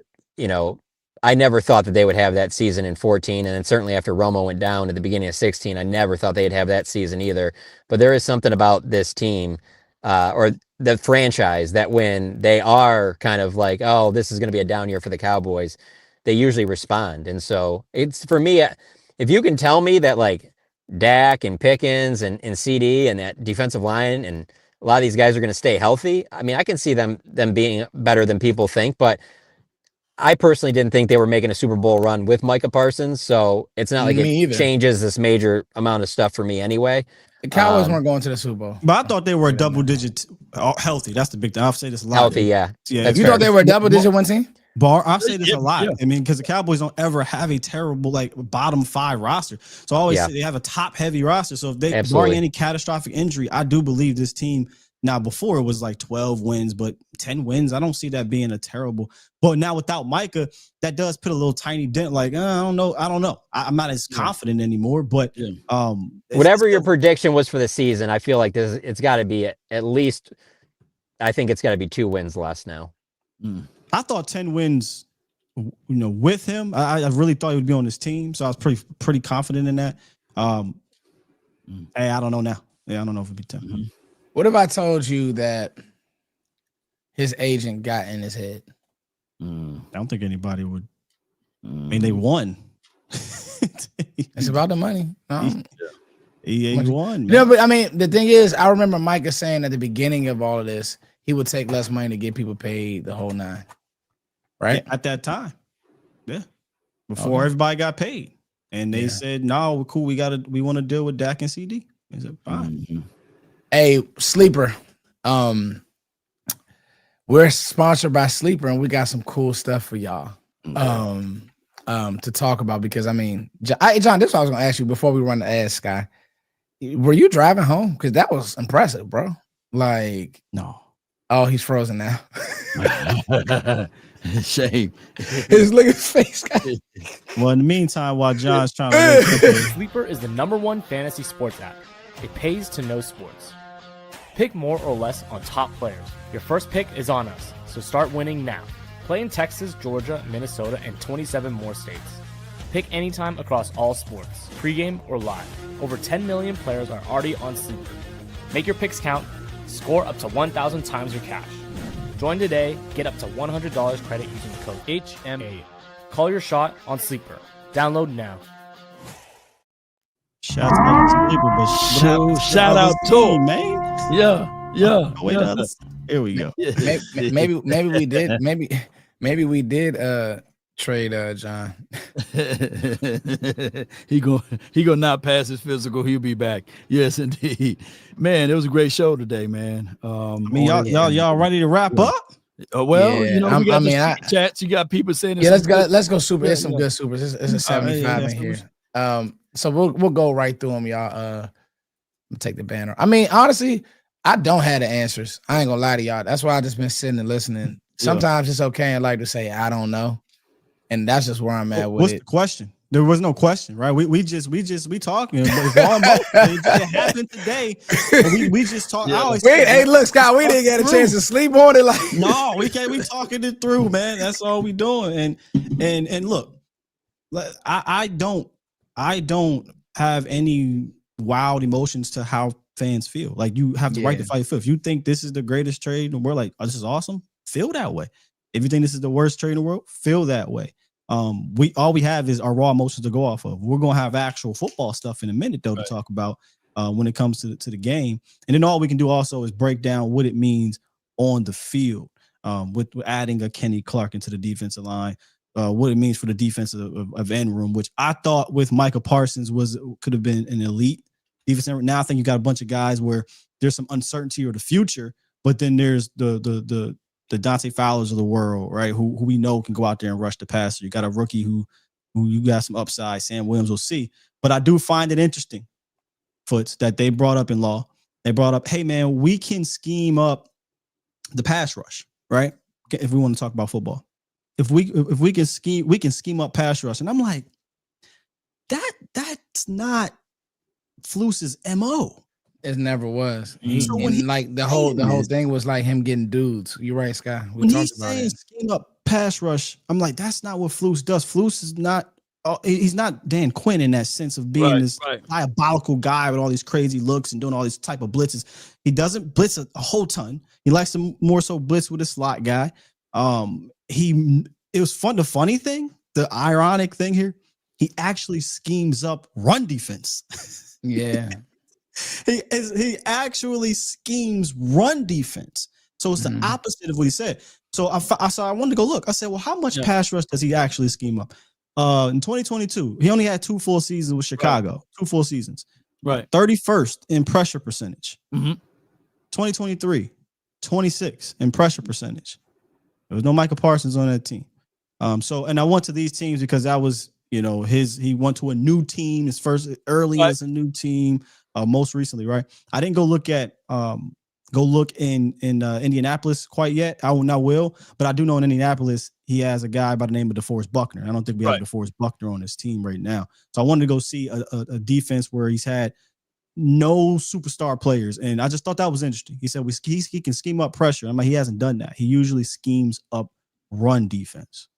never thought that they would have that season in 14, and then certainly after Romo went down at the beginning of 16, I never thought they'd have that season either. But there is something about this team or the franchise that when they are kind of like, oh, this is going to be a down year for the Cowboys, they usually respond. And so it's, for me, if you can tell me that like Dak and Pickens and CD and that defensive line and a lot of these guys are going to stay healthy, I mean, I can see them being better than people think, but I personally didn't think they were making a Super Bowl run with Micah Parsons, so it's not like it changes this major amount of stuff for me anyway. The Cowboys weren't going to the Super Bowl. But I thought they were a double-digit healthy. That's the big thing. I'll say this a lot. Healthy, yeah. You thought they were a double-digit one team? I'll say this a lot. I mean, because the Cowboys don't ever have a terrible bottom 5 roster. So I always say they have a top-heavy roster. So if they barring any catastrophic injury, I do believe this team. Now, before it was like 12 wins, but 10 wins, I don't see that being a terrible. But now without Micah, that does put a little tiny dent. Like, I don't know. I'm not as confident anymore. But whatever your prediction was for the season, I feel like it's got to be at least I think it's got to be 2 wins less now. I thought 10 wins, with him. I really thought he would be on this team, so I was pretty confident in that. Hey, I don't know now. Yeah, I don't know if it'd be 10. Mm-hmm. What if I told you that his agent got in his head? I don't think anybody would. I mean, they won. It's about the money. He won. No, but I mean, the thing is, I remember Micah saying at the beginning of all of this, he would take less money to get people paid the whole 9. Right? Yeah, at that time. Yeah. Before everybody got paid. And they said, no, we're cool. We want to deal with Dak and CD. He said, fine. Hey, Sleeper. We're sponsored by Sleeper, and we got some cool stuff for y'all. To talk about, because I mean, John, this is what I was gonna ask you before we run the ads, Sky. Were you driving home? Because that was impressive, bro. Like, no. Oh, he's frozen now. Shame. Look at his face, guy. Well, in the meantime, while John's trying to Sleeper is the #1 fantasy sports app. It pays to know sports. Pick more or less on top players. Your first pick is on us, so start winning now. Play in Texas, Georgia, Minnesota, and 27 more states. Pick anytime across all sports, pregame or live. Over 10 million players are already on Sleeper. Make your picks count. Score up to 1,000 times your cash. Join today. Get up to $100 credit using the code HMA. Call your shot on Sleeper. Download now. Shout out to Sleeper, but shout out to him, man. Yeah. Here we go. Maybe we did. Maybe we did trade John. he gonna not pass his physical. He'll be back. Yes, indeed. Man, it was a great show today, man. I mean, y'all ready to wrap up? Well, yeah, we got chats. You got people saying, yeah, let's go super. There's some good supers. It's a 75 in here. So we'll go right through them, y'all. I'm gonna take the banner. I mean, honestly, I don't have the answers. I ain't gonna lie to y'all. That's why I just been sitting and listening. Sometimes it's okay and like to say I don't know, and that's just where I'm at with What's it. The question? There was no question, right? We talking. It happened today. We just talk. Yeah. Hey, look, Scott, we didn't get a chance to sleep on it. Like, no, we can't. We talking it through, man. That's all we doing. And look, I don't have any wild emotions to how fans feel. Like, you have the right to fight. If you think this is the greatest trade in the world, like, oh, this is awesome, feel that way. If you think this is the worst trade in the world, feel that way. All we have is our raw emotions to go off of. We're gonna have actual football stuff in a minute, though, to talk about when it comes to the game. And then all we can do also is break down what it means on the field, with adding a Kenny Clark into the defensive line, what it means for the defense of end room, which I thought with Micah Parsons could have been an elite defense. Now I think you got a bunch of guys where there's some uncertainty or the future, but then there's the Dante Fowlers of the world, right? Who we know can go out there and rush the passer. You got a rookie who you got some upside. Sam Williams, will see. But I do find it interesting, Foots, that they brought up in law. They brought up, hey man, we can scheme up the pass rush, right? If we want to talk about football, if we can scheme up pass rush, and I'm like, that's not Fluce's MO. It never was. The whole thing was like him getting dudes. You're right, Sky. When he's saying scheme up pass rush, I'm like, that's not what Fluce does. Fluce is not. He's not Dan Quinn in that sense of being this diabolical guy with all these crazy looks and doing all these type of blitzes. He doesn't blitz a whole ton. He likes to more so blitz with a slot guy. It was fun. The funny thing, the ironic thing here, he actually schemes up run defense. Yeah. He actually schemes run defense. So it's the opposite of what he said. So I wanted to go look. I said, well, how much pass rush does he actually scheme up? In 2022, he only had 2 full seasons with Chicago. 2 full seasons. Right. 31st in pressure percentage. 2023, 26 in pressure percentage. There was no Micah Parsons on that team. And I went to these teams because that was, he went to a new team, his first early as a new team. Most recently, right? I didn't go look in Indianapolis quite yet. I will, but I do know in Indianapolis he has a guy by the name of DeForest Buckner. I don't think we have DeForest Buckner on his team right now. So I wanted to go see a defense where he's had no superstar players. And I just thought that was interesting. He said he can scheme up pressure. I mean, he hasn't done that. He usually schemes up run defense.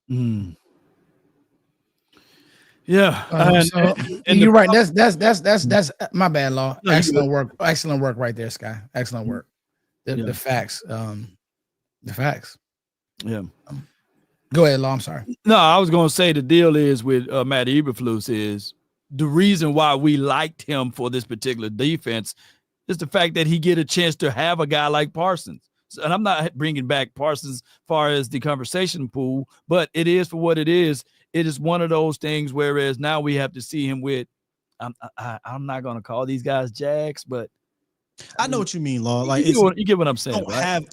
Yeah. And you're right. That's my bad, Law. No, excellent work. Excellent work right there, Sky. Excellent work. The facts. The facts. Yeah. Go ahead, Law. I'm sorry. No, I was going to say the deal is with Matt Eberflus is the reason why we liked him for this particular defense is the fact that he get a chance to have a guy like Parsons. And I'm not bringing back Parsons as far as the conversation pool, but it is for what it is. It is one of those things, whereas now we have to see him with, I'm not going to call these guys Jags, but I know what you mean, Law. Like you get what I'm saying. Don't right? have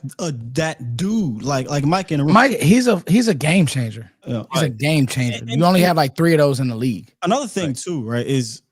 that dude like Mike and Mike. He's a game changer. Yeah. He's a game changer. You only have like 3 of those in the league. Another thing too, right, is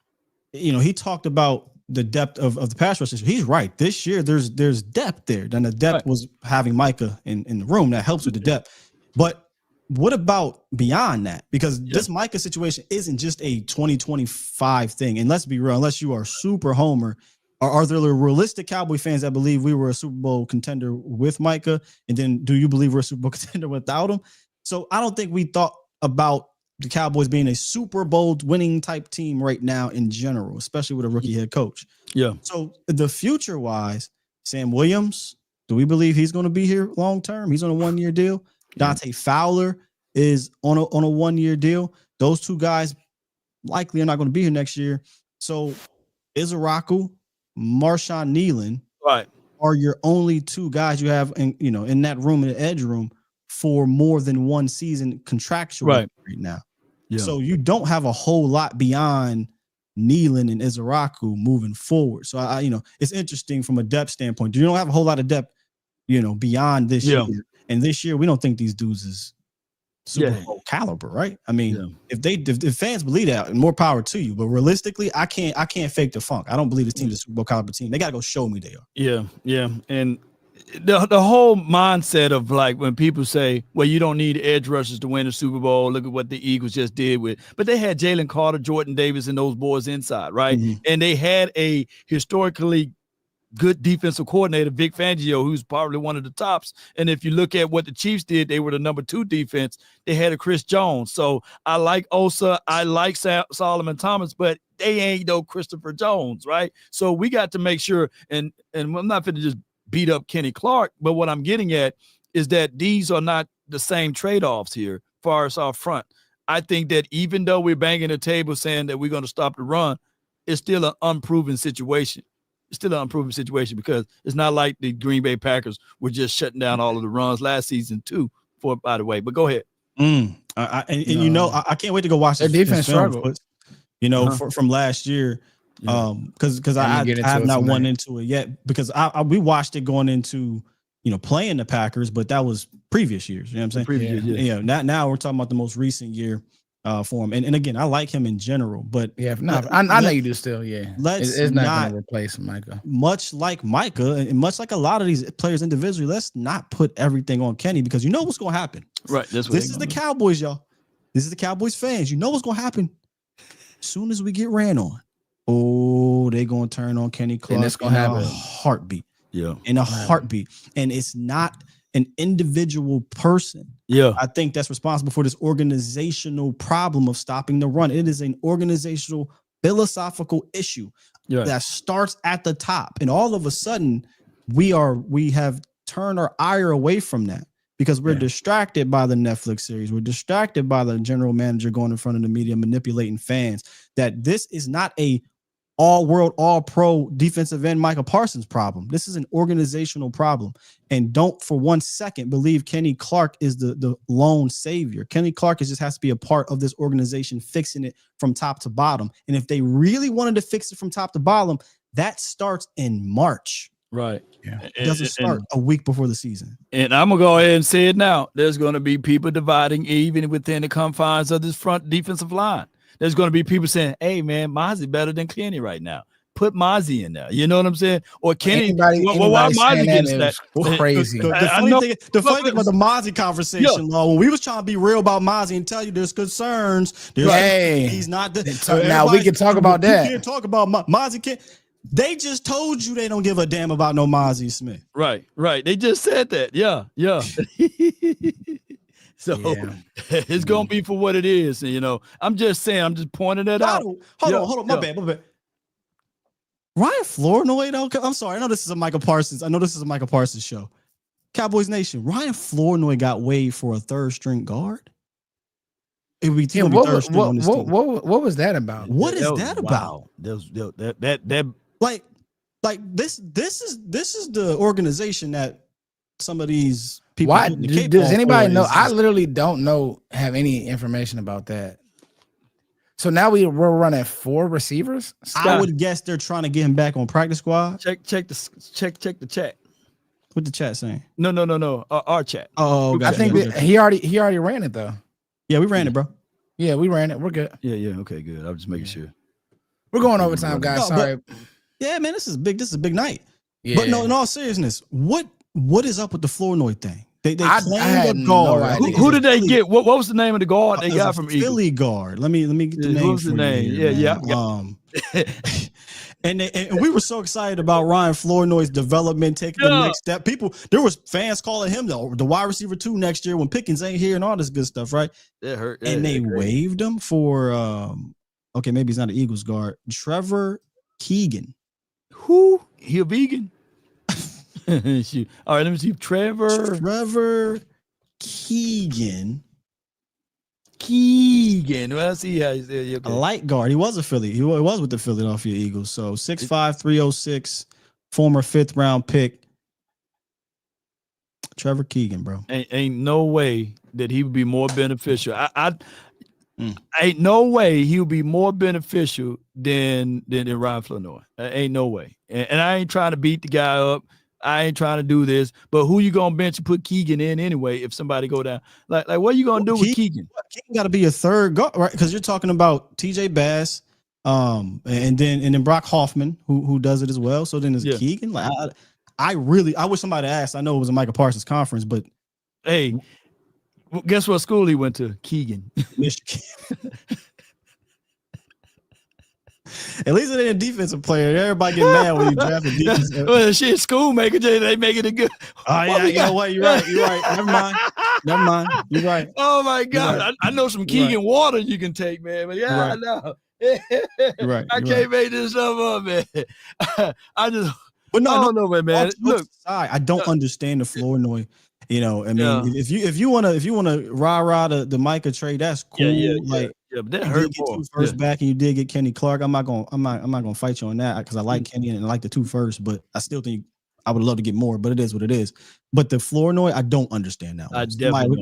he talked about the depth of the pass rush. He's right. This year there's depth there. Then the depth was having Micah in the room. That helps with the depth. But what about beyond that? Because this Micah situation isn't just a 2025 thing. And let's be real, unless you are super homer, are there realistic Cowboy fans that believe we were a Super Bowl contender with Micah? And then do you believe we're a Super Bowl contender without him? So I don't think we thought about the Cowboys being a Super Bowl winning type team right now in general, especially with a rookie head coach. Yeah. So the future wise, Sam Williams, do we believe he's going to be here long term? He's on a 1-year deal. Dante Fowler is on a 1-year deal. Those two guys likely are not going to be here next year. So Izaraku, Marshawn Nealon, right, are your only 2 guys you have in that room, in the edge room, for more than 1 season contractual right now. Yeah. So you don't have a whole lot beyond Nealon and Izaraku moving forward. So it's interesting from a depth standpoint. You don't have a whole lot of depth, beyond this year. And this year we don't think these dudes is Super Bowl caliber, right? I mean, if fans believe that, more power to you. But realistically, I can't fake the funk. I don't believe this team's a Super Bowl caliber team. They gotta go show me they are. Yeah. And the whole mindset of like when people say, well, you don't need edge rushers to win a Super Bowl. Look at what the Eagles just did but they had Jalen Carter, Jordan Davis, and those boys inside, right? Mm-hmm. And they had a historically good defensive coordinator, Vic Fangio, who's probably one of the tops. And if you look at what the Chiefs did, they were the number 2 defense. They had a Chris Jones. So I like Osa. I like Solomon Thomas, but they ain't no Christopher Jones, right? So we got to make sure, and I'm not going to just beat up Kenny Clark, but what I'm getting at is that these are not the same trade-offs here far as our front. I think that even though we're banging the table saying that we're going to stop the run, it's still an unproven situation. It's still an unproven situation because it's not like the Green Bay Packers were just shutting down all of the runs last season too, by the way. But go ahead. I can't wait to go watch their defense struggle. From last year, because I have not won into it yet because we watched it going into playing the Packers, but that was previous years. You know what I'm saying? Now we're talking about the most recent year. For him. And again, I like him in general, but I know you do still. Yeah. It's not going to replace Micah. Much like Micah and much like a lot of these players individually, let's not put everything on Kenny because you know what's going to happen. Right. This is the Cowboys, y'all. This is the Cowboys fans. You know what's going to happen. As soon as we get ran on, they're going to turn on Kenny Clark. And it's going to happen. A heartbeat. Yeah. In a heartbeat. And it's not an individual person. Yeah. I think that's responsible for this organizational problem of stopping the run. It is an organizational philosophical issue that starts at the top. And all of a sudden we have turned our ire away from that because we're distracted by the Netflix series. We're distracted by the general manager going in front of the media, manipulating fans, that this is not a all-world, all-pro defensive end Micah Parsons problem. This is an organizational problem. And don't for 1 second believe Kenny Clark is the lone savior. Kenny Clark just has to be a part of this organization, fixing it from top to bottom. And if they really wanted to fix it from top to bottom, that starts in March. Right. Yeah. It doesn't start a week before the season. And I'm going to go ahead and say it now. There's going to be people dividing even within the confines of this front defensive line. There's going to be people saying, hey, man, Mozzie better than Kenny right now. Put Mozzie in there. You know what I'm saying? Or Kenny, why Mozzie getting that? Crazy. The funny thing about the Mozzie conversation, when we was trying to be real about Mozzie and tell you there's concerns. He's not. Now we can talk about that. You can't talk about Mozzie. They just told you they don't give a damn about no Mozzie Smith. Right. They just said that. Yeah. So it's gonna be for what it is. You know, I'm just saying. I'm just pointing that out. Hold on. My bad. Ryan Flournoy, though. I'm sorry. I know this is a Micah Parsons show. Cowboys Nation. Ryan Flournoy got waived for a third string guard. It would be third string on this team. What was that about? What is that about? That like this is the organization that some of these people. Why does anybody know? I literally don't have any information about that. So now we're running 4 receivers. I would guess they're trying to get him back on practice squad. Check the chat. What the chat saying? No. Our chat. Oh, I think he already ran it though. Yeah, we ran it, bro. Yeah, we ran it. We're good. Yeah. Okay, good. I was just making sure. We're going overtime, guys. Sorry. Yeah, man, this is a big night. Yeah. But no, in all seriousness, what is up with the Flournoy thing? They claimed a no guard. idea. Who did they get? What was the name of the guard they got from Philly Eagles? guard? Let me get the name. What was the name? Yeah. And we were so excited about Ryan Flournoy's development, taking the next step. There was fans calling him the wide receiver 2 next year when Pickens ain't here and all this good stuff, right? It hurt. And they waived him for okay, maybe he's not an Eagles guard. Trevor Keegan. Who? He a vegan? All right, let me see. Trevor Keegan. Well, I see how he's there. A light guard. He was a Philly. He was with the Philadelphia Eagles. So 6'5", 306, former 5th round pick. Trevor Keegan, bro. Ain't no way that he would be more beneficial. Ain't no way he would be more beneficial than Ryan Flournoy. Ain't no way. And I ain't trying to beat the guy up. I ain't trying to do this, but who you gonna bench and put Keegan in anyway if somebody go down? Like what are you gonna do with Keegan? Keegan got to be a third guard, right? Because you're talking about TJ Bass, and then Brock Hoffman, who does it as well. So then there's Keegan. Like I wish somebody asked. I know it was a Micah Parsons conference, but hey, guess what school he went to? Keegan, Michigan. At least it ain't a defensive player. Everybody get mad when you draft a defense. Well, shit, schoolmaker, they making it good. Oh yeah, you know what? You're right. Never mind. You're right. Oh my God, right. I know some Keegan water you can take, man. But yeah, right. I know. Right. I can't make this stuff up, man. I just. But no, I don't know, man. Look, I don't understand the Flournoy. You know, I mean, if you wanna rah the Micah trade, that's cool. But that hurt more. 2 first back, and you did get Kenny Clark. I'm not gonna fight you on that because I like Kenny and I like the 2 first, but I still think I would love to get more. But it is what it is. But the Flournoy, I don't understand that one.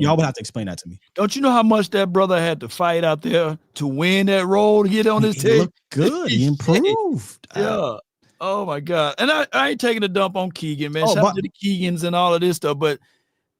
Y'all would have to explain that to me. Don't you know how much that brother had to fight out there to win that role to get on his team? He looked good. He improved. Yeah. Oh my God. And I ain't taking a dump on Keegan, man. Shout out to the Keegans and all of this stuff, but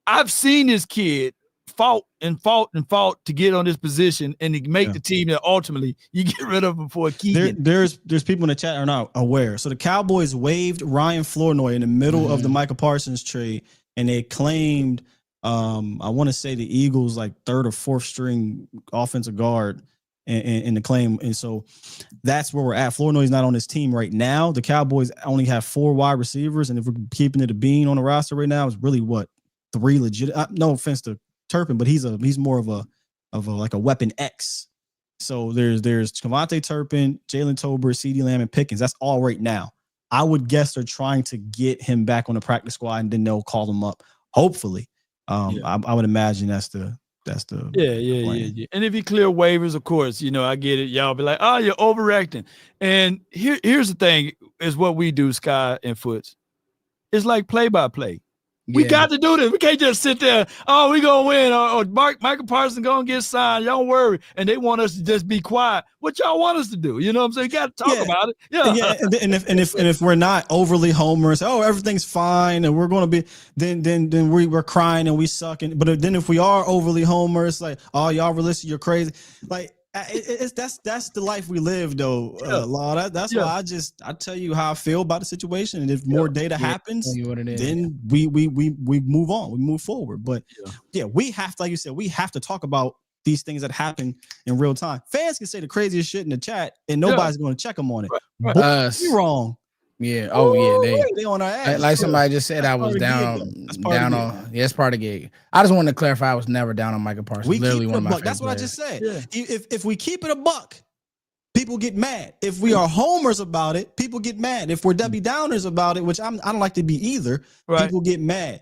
I've seen this kid fought to get on this position and to make the team that ultimately you get rid of before Keegan. There's people in the chat are not aware. So the Cowboys waived Ryan Flournoy in the middle of the Micah Parsons trade, and they claimed I want to say the Eagles like 3rd or 4th string offensive guard in the claim. And so that's where we're at. Flournoy's not on this team right now. The Cowboys only have 4 wide receivers, and if we're keeping it a bean on the roster right now, it's really 3 legit. No offense to Turpin, but he's more of a like a weapon X. So there's Cavante Turpin, Jalen Tolbert, CeeDee Lamb, and Pickens. That's all right now. I would guess they're trying to get him back on the practice squad, and then they'll call him up. Hopefully, I would imagine that's the plan. And if you clear waivers, of course, I get it. Y'all be like, oh, you're overreacting. And here's the thing: is what we do, Sky and Foots. It's like play by play. We got to do this. We can't just sit there. Oh, we gonna win. Or Micah Parsons gonna get signed. Y'all don't worry. And they want us to just be quiet. What y'all want us to do? You know what I'm saying? You got to talk about it. Yeah. And if we're not overly homers, everything's fine, and we're gonna be then we're crying and we suck. But then if we are overly homers, it's like, oh, y'all realistic, you're crazy. Like that's the life we live, though. Law. That's why I tell you how I feel about the situation, and if more data happens, then we move on, we move forward. But we have to, like you said, we have to talk about these things that happen in real time. Fans can say the craziest shit in the chat, and nobody's going to check them on it. Right. But you're wrong. Yeah. Oh yeah. They on our ass. Like somebody just said, That's I was part of the down, gig, though. That's part of down the on. Yeah, it's part of the gig. I just wanted to clarify, I was never down on Micah Parsons. We Literally keep one of it a my buck. That's what favorite I just said. Yeah. If we keep it a buck, people get mad. If we are homers about it, people get mad. If we're Debbie Downers about it, which I don't like to be either, people get mad.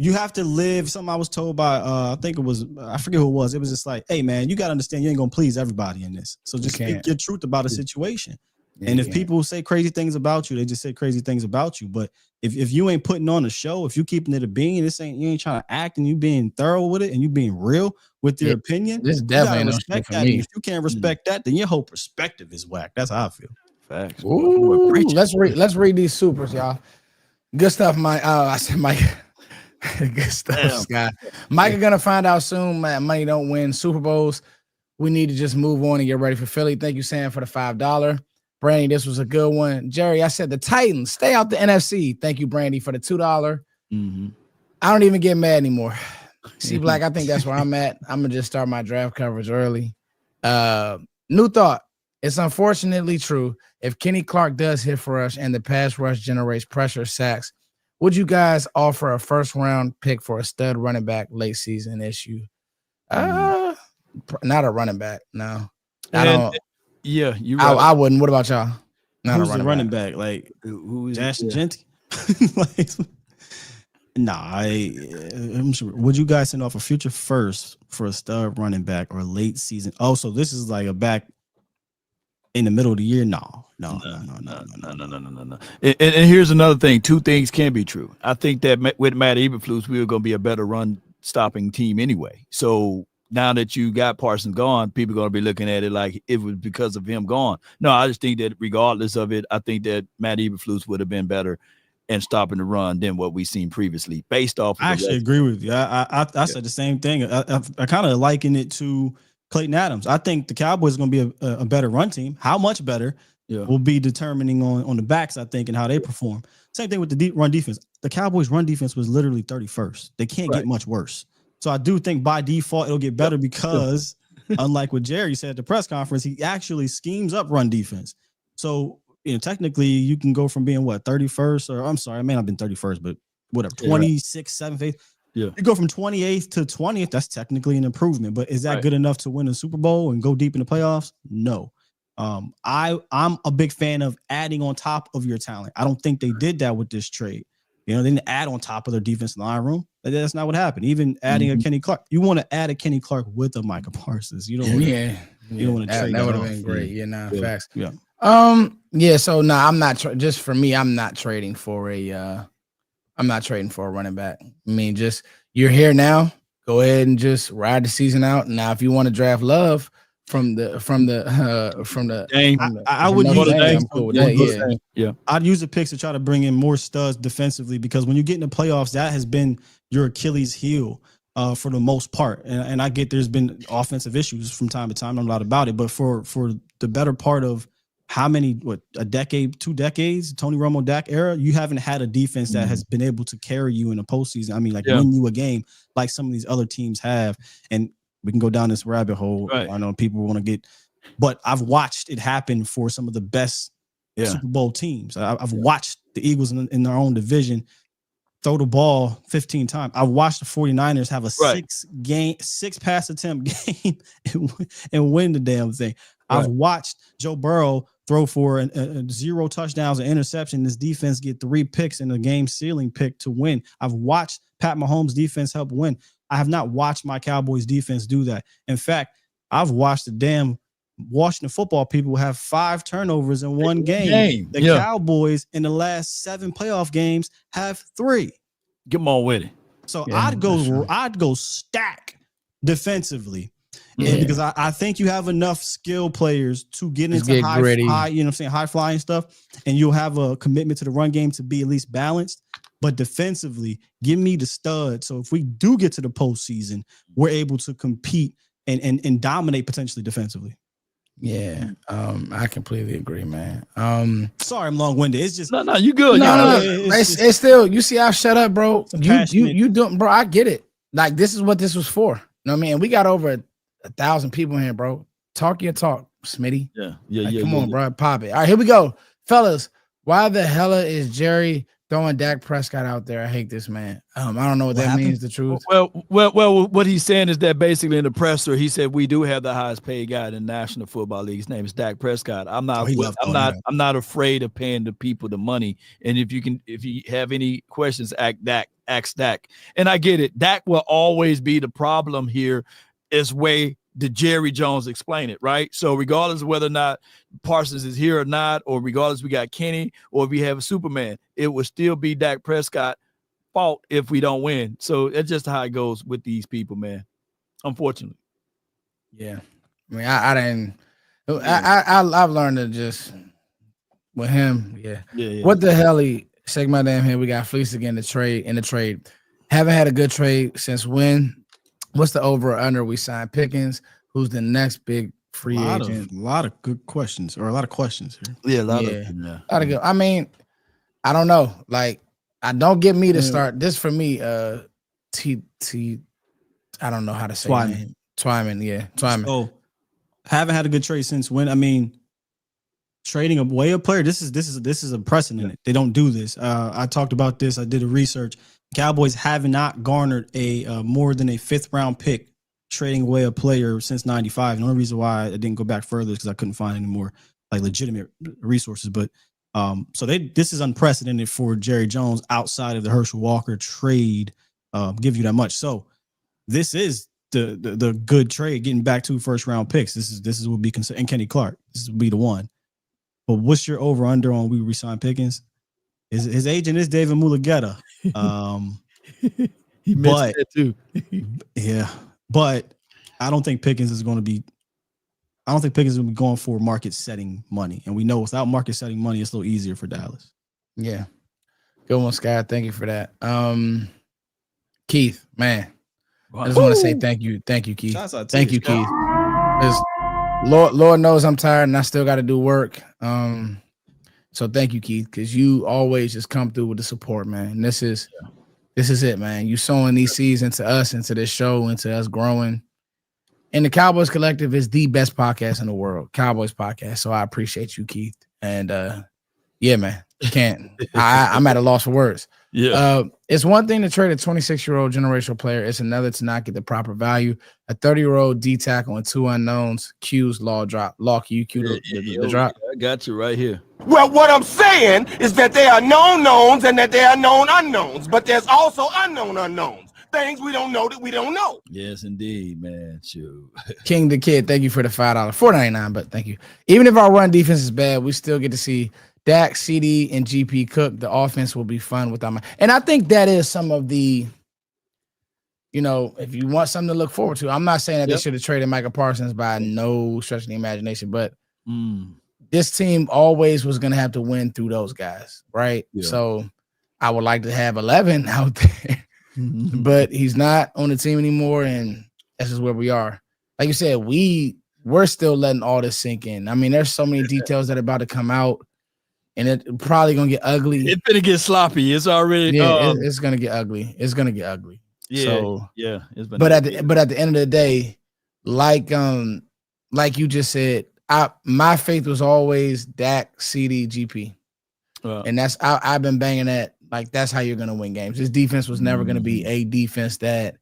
You have to live. Something I was told by I think it was, I forget who it was. It was just like, hey man, you got to understand you ain't gonna please everybody in this. So just speak your truth about a situation. Yeah, and if people say crazy things about you, they just say crazy things about you. But if you ain't putting on a show, if you keeping it a bean, you ain't trying to act and you being thorough with it and you being real with your opinion, this definitely ain't no shit for me. If you can't respect that, then your whole perspective is whack. That's how I feel. Facts. Ooh, let's read these supers, y'all. Good stuff, Mike. I said Mike. Good stuff, Scott. Micah gonna find out soon. Man, money don't win Super Bowls. We need to just move on and get ready for Philly. Thank you, Sam, for the $5. Brandy, this was a good one. Jerry, I said the Titans stay out the NFC. Thank you, Brandy, for the $2. I don't even get mad anymore. See, Black, I think that's where I'm at. I'm gonna just start my draft coverage early. New thought. It's unfortunately true. If Kenny Clark does hit for us and the pass rush generates pressure sacks, would you guys offer a first-round pick for a stud running back late season issue? Not a running back. No, I don't. Yeah, I wouldn't. What about y'all? Not Who's a the running back? Like who is Jackson Genty? I'm sure. Would you guys send off a future first for a stud running back or late season? Oh, so this is like a back in the middle of the year? No. And here's another thing. Two things can be true. I think that with Matt Eberflus, we were going to be a better run stopping team anyway. So now that you got Parsons gone, people are going to be looking at it like it was because of him gone. No, I just think that regardless of it, I think that Matt Eberflus would have been better in stopping the run than what we've seen previously based off. I actually agree with you. I said the same thing. I kind of liken it to Clayton Adams. I think the Cowboys are going to be a better run team. How much better will be determining on the backs, I think, and how they perform. Same thing with the deep run defense. The Cowboys' run defense was literally 31st. They can't get much worse. So I do think by default it'll get better because, unlike what Jerry said at the press conference, he actually schemes up run defense. So technically you can go from being 31st, or I'm sorry, I may not have been 31st, but whatever, 26th, 7th, 8th. Yeah. You go from 28th to 20th. That's technically an improvement, but is that good enough to win a Super Bowl and go deep in the playoffs? No. I'm a big fan of adding on top of your talent. I don't think they did that with this trade. They didn't add on top of their defensive line room. That's not what happened. Even adding a Kenny Clark, you want to add a Kenny Clark with a Micah Parsons. You don't want to. You don't want to trade that would have off. been great. Facts. Yeah. So I'm not just for me. I'm not trading for a running back. I mean, just you're here now. Go ahead and just ride the season out. Now, if you want to draft Love from the I would use I'm cool with that. Yeah. I'd use the picks to try to bring in more studs defensively, because when you get in the playoffs, that has been your Achilles heel for the most part. And I get there's been offensive issues from time to time. I'm not about it, but for the better part of how many, a decade, 2 decades, Tony Romo, Dak era, you haven't had a defense that has been able to carry you in a postseason. I mean, win you a game like some of these other teams have. And we can go down this rabbit hole. Right. I know people want to get, but I've watched it happen for some of the best Super Bowl teams. I've watched the Eagles in their own division throw the ball 15 times. I watched the 49ers have a 6 pass attempt game and win the damn thing. Right. I've watched Joe Burrow throw for 0 touchdowns and interception. This defense get 3 picks and a game sealing pick to win. I've watched Pat Mahomes' defense help win. I have not watched my Cowboys defense do that. In fact, I've watched the damn Washington football people have 5 turnovers in one game. The Cowboys in the last 7 playoff games have 3. Get them on with it. So I'd go stack defensively. Because I think you have enough skill players to get into high flying stuff, and you'll have a commitment to the run game to be at least balanced. But defensively, give me the stud. So if we do get to the postseason, we're able to compete and dominate potentially defensively. Yeah, I completely agree, man. Sorry, I'm long-winded. It's just no, you good. No. It's still, you see, I shut up, bro. You doing, bro? I get it. Like, this is what this was for. You know what I mean? We got over 1,000 people here, bro. Talk your talk, Smitty. Yeah. Come on, bro. Pop it. All right, here we go, fellas. Why the hell is Jerry throwing Dak Prescott out there? I hate this man. I don't know what that means. The truth. Well, what he's saying is that basically in the presser, he said we do have the highest paid guy in the National Football League. His name is Dak Prescott. I'm not afraid of paying the people the money. And if you have any questions, ask Dak. And I get it. Dak will always be the problem here, is way did Jerry Jones explain it, right? So regardless of whether or not Parsons is here or not, or regardless we got Kenny or if we have a Superman, it will still be Dak Prescott fault if we don't win. So that's just how it goes with these people, man. Unfortunately. Yeah. I mean, I didn't. I've learned to just with him. Yeah. What the hell? Shake my damn head. We got fleeced again in the trade. Haven't had a good trade since when? What's the over or under? We signed Pickens. Who's the next big free agent? A lot of good questions, or a lot of questions here. Yeah, a lot of good. I mean, I don't know. Like, don't get me to start this for me. T. I don't know how to say Twyman. Name. Twyman. Yeah, Twyman. So, haven't had a good trade since when? I mean, trading away a player. This is a precedent. They don't do this. I talked about this. I did a research. Cowboys have not garnered a more than a 5th round pick trading away a player since '95. The only reason why I didn't go back further is because I couldn't find any more like legitimate resources. But so this is unprecedented for Jerry Jones outside of the Herschel Walker trade. Give you that much. So this is the good trade, getting back 2 first round picks. This is what would be considered, and Kenny Clark. This would be the one. But what's your over under on we resign Pickens? His agent is David Mulugeta. He mentioned that too. Yeah, but I don't think Pickens is going to be. I don't think Pickens will be going for market setting money, and we know without market setting money, it's a little easier for Dallas. Yeah, good one, Sky. Thank you for that. Keith, man, I just want to say thank you, Keith. Thank you, Keith. Lord knows I'm tired and I still got to do work. So thank you, Keith, because you always just come through with the support, man. And this is it, man. You sowing these seeds into us, into this show, into us growing. And the Cowboys Collective is the best podcast in the world, Cowboys podcast. So I appreciate you, Keith. And yeah, man, can't. I'm at a loss for words. Yeah. It's one thing to trade a 26-year-old generational player. It's another to not get the proper value. A 30-year-old D tackle and 2 unknowns. Q's law drop. Law, can you cue the drop? I got you right here. Well, what I'm saying is that there are known knowns and that there are known unknowns, but there's also unknown unknowns. Things we don't know that we don't know. Yes, indeed, man. Shoot. King the Kid, thank you for the $5. $4.99, but thank you. Even if our run defense is bad, we still get to see Dak, CD, and GP cook. The offense will be fun without my. And I think that is some of the, if you want something to look forward to. I'm not saying that they should have traded Micah Parsons by no stretch of the imagination, but this team always was going to have to win through those guys, right? Yeah. So I would like to have 11 out there, but he's not on the team anymore, and that's just where we are. Like you said, we're still letting all this sink in. I mean, there's so many details that are about to come out. And it's probably gonna get ugly. It's gonna get sloppy. It's already it's gonna get ugly. It's gonna get ugly. Yeah, so, yeah. But at the end of the day, like you just said, my faith was always Dak, CD, GP, and that's I've been banging that. Like that's how you're gonna win games. This defense was never gonna be a defense that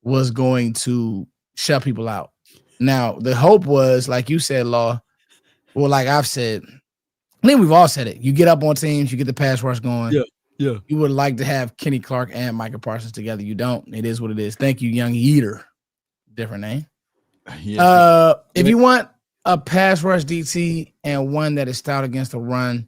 was going to shut people out. Now the hope was, like you said, Law. Well, like I've said. I think we've all said it. You get up on teams, you get the pass rush going. Yeah. You would like to have Kenny Clark and Micah Parsons together. You don't. It is what it is. Thank you, Young Eater. Different name. Yeah. If you want a pass rush DT and one that is stout against the run,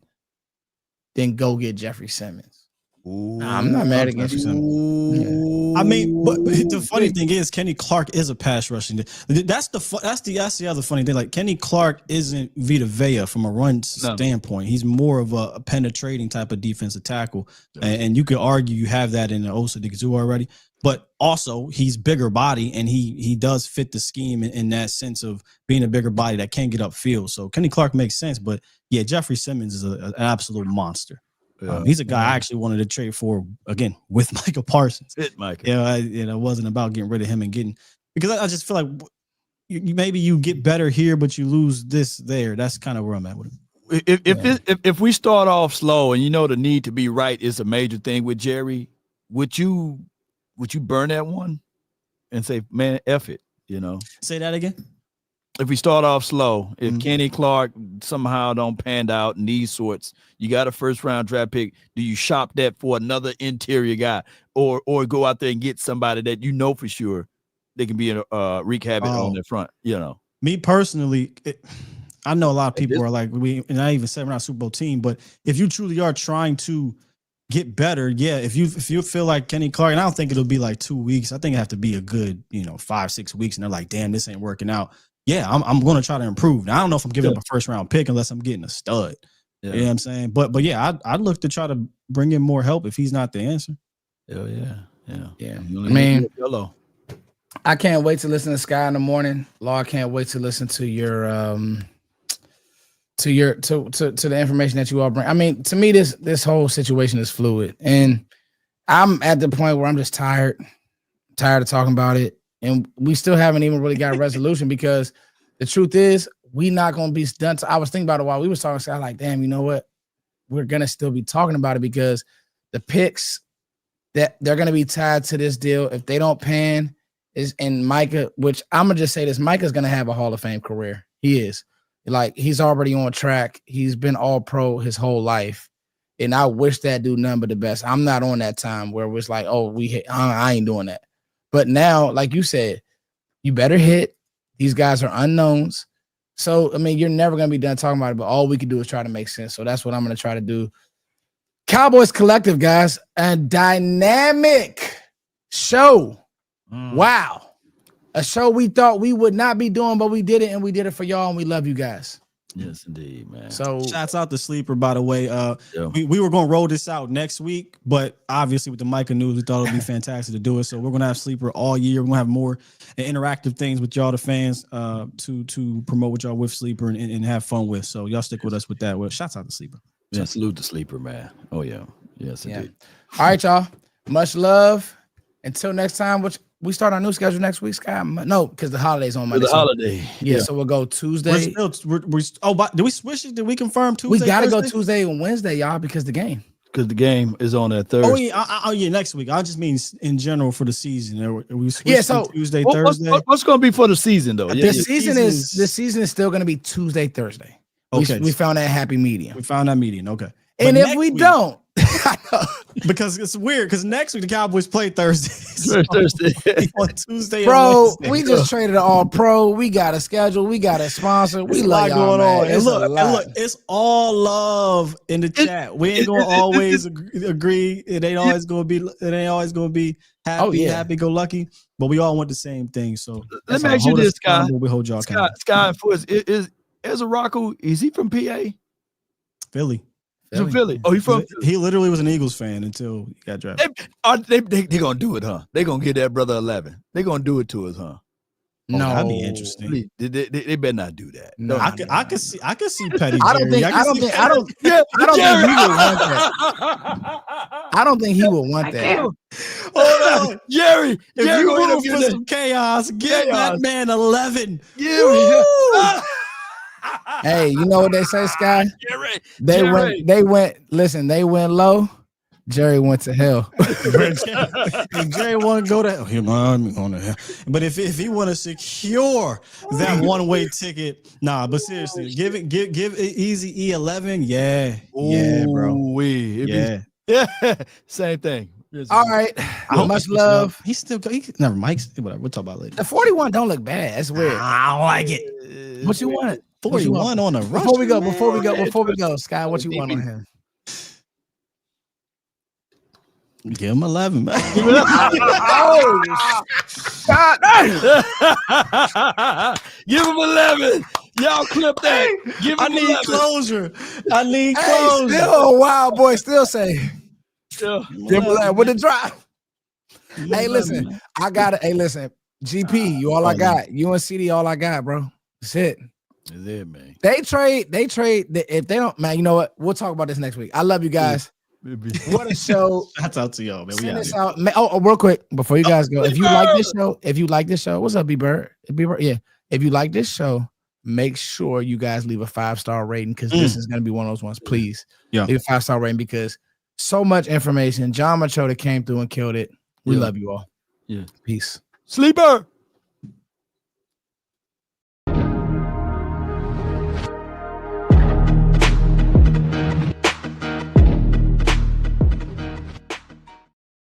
then go get Jeffrey Simmons. I'm not mad against you. Yeah. I mean, but the funny thing is, Kenny Clark is a pass rushing. That's the other funny thing. Like Kenny Clark isn't Vita Vea from a run standpoint. He's more of a penetrating type of defensive tackle, and you could argue you have that in the Osa Dikazoo already. But also, he's bigger body, and he does fit the scheme in that sense of being a bigger body that can get upfield. So Kenny Clark makes sense. But yeah, Jeffrey Simmons is an absolute monster. He's a guy I actually wanted to trade for again with Micah Parsons. Micah. Yeah, it wasn't about getting rid of him and because I just feel like maybe you get better here, but you lose this there. That's kind of where I'm at with him. if we start off slow and the need to be right is a major thing with Jerry, would you burn that one and say, man, F it, Say that again. If we start off slow, if Kenny Clark somehow don't pan out in these sorts, you got a first round draft pick. Do you shop that for another interior guy, or go out there and get somebody that for sure they can be wreak havoc on their front? Me personally, I know a lot of people are like, and I even said we're not a Super Bowl team, but if you truly are trying to get better, yeah. If you feel like Kenny Clark, and I don't think it'll be like 2 weeks. I think it have to be a good 5-6 weeks, and they're like, damn, this ain't working out. Yeah, I'm going to try to improve. Now, I don't know if I'm giving up a first round pick unless I'm getting a stud. Yeah. You know what I'm saying? But yeah, I'd look to try to bring in more help if he's not the answer. Hell yeah. I mean, I can't wait to listen to Sky in the morning. Law, I can't wait to listen to your to the information that you all bring. I mean, to me, this whole situation is fluid, and I'm at the point where I'm just tired of talking about it. And we still haven't even really got a resolution because the truth is we not going to be done. I was thinking about it while we was talking. So I was like, damn, you know what? We're going to still be talking about it because the picks that they're going to be tied to this deal. If they don't pan is in Micah, which I'm going to just say this, Micah's going to have a Hall of Fame career. He is. Like, he's already on track. He's been all pro his whole life. And I wish that dude none but the best. I'm not on that time where it was like, oh, I ain't doing that. But now, like you said, you better hit. These guys are unknowns. So, I mean, you're never going to be done talking about it, but all we can do is try to make sense. So that's what I'm going to try to do. Cowboys Collective, guys, a dynamic show. Wow. A show we thought we would not be doing, but we did it, and we did it for y'all, and we love you guys. Yes, indeed, man. So shouts out to Sleeper, by the way. We were going to roll this out next week, but obviously with the Micah news, we thought it would be fantastic to do it. So we're going to have Sleeper all year. We're going to have more interactive things with y'all, the fans, to promote with y'all with Sleeper and have fun with. So y'all stick with us with that. Well, shouts out to Sleeper. Yeah, salute to Sleeper, man. Oh, yeah. Yes, indeed. All right, y'all. Much love. Until next time, which we start our new schedule next week, Sky. No, because the holiday's on Monday. The holiday. Yeah, so we'll go Tuesday. Did we switch it? Did we confirm Tuesday? We got to go Tuesday and Wednesday, y'all, because the game. Because the game is on that Thursday. Yeah, next week. I just mean in general for the season. We switched to Tuesday, Thursday. What's going to be for the season, though? The season is still going to be Tuesday, Thursday. Okay. We found that happy medium. We found that medium. Okay. And if we don't, because it's weird, because next week the Cowboys play Thursday. So Thursday. On Tuesday. Bro, we just traded all pro. We got a schedule. We got a sponsor. We love y'all, man. And look, it's all love in the chat. We ain't gonna always agree. It ain't always gonna be happy, happy go lucky. But we all want the same thing. So let me ask you this, Sky. We hold y'all accountable. Sky and Foots, is Ezraku, is he from PA? Philly. He's from Philly. Oh, he's from He literally was an Eagles fan until he got drafted. They gonna do it, huh? They gonna get that brother 11. They gonna do it to us, huh? No, that'd be interesting. They better not do that. No, I could see Petty. I don't think he would want that. I don't think he would want that. Hold on, Jerry. If you root for some chaos, give that man 11. Hey, you know what they say, Sky? They went low. Jerry went to hell. If Jerry want to go to hell, but if he want to secure that one-way ticket, but seriously, give Easy E11, yeah, bro, yeah, same thing. All right, much love. He's never Mike's. Whatever, we'll talk about it later. The 41 don't look bad. That's weird. I don't like it. What you want? 41 on a rush. Before we go, Sky, what you want on him? Give him 11, man. God. Give him 11. Y'all clip that. Give him I need 11. closure. Hey, still a wild boy. Still say. Give him 11 with the drop. Hey, listen. I got it. Hey, listen. GP, you all I got. You and CD, all I got, bro. That's it. Is it, man? They trade. If they don't, man, you know what? We'll talk about this next week. I love you guys. What a show. That's out to y'all, man. Send this out. Real quick before you guys go. If you like this show, what's up, B Bird? Yeah. If you like this show, make sure you guys leave a 5-star rating because this is going to be one of those ones. Please leave a 5-star rating because so much information. John Machota came through and killed it. We love you all. Yeah. Peace. Sleeper.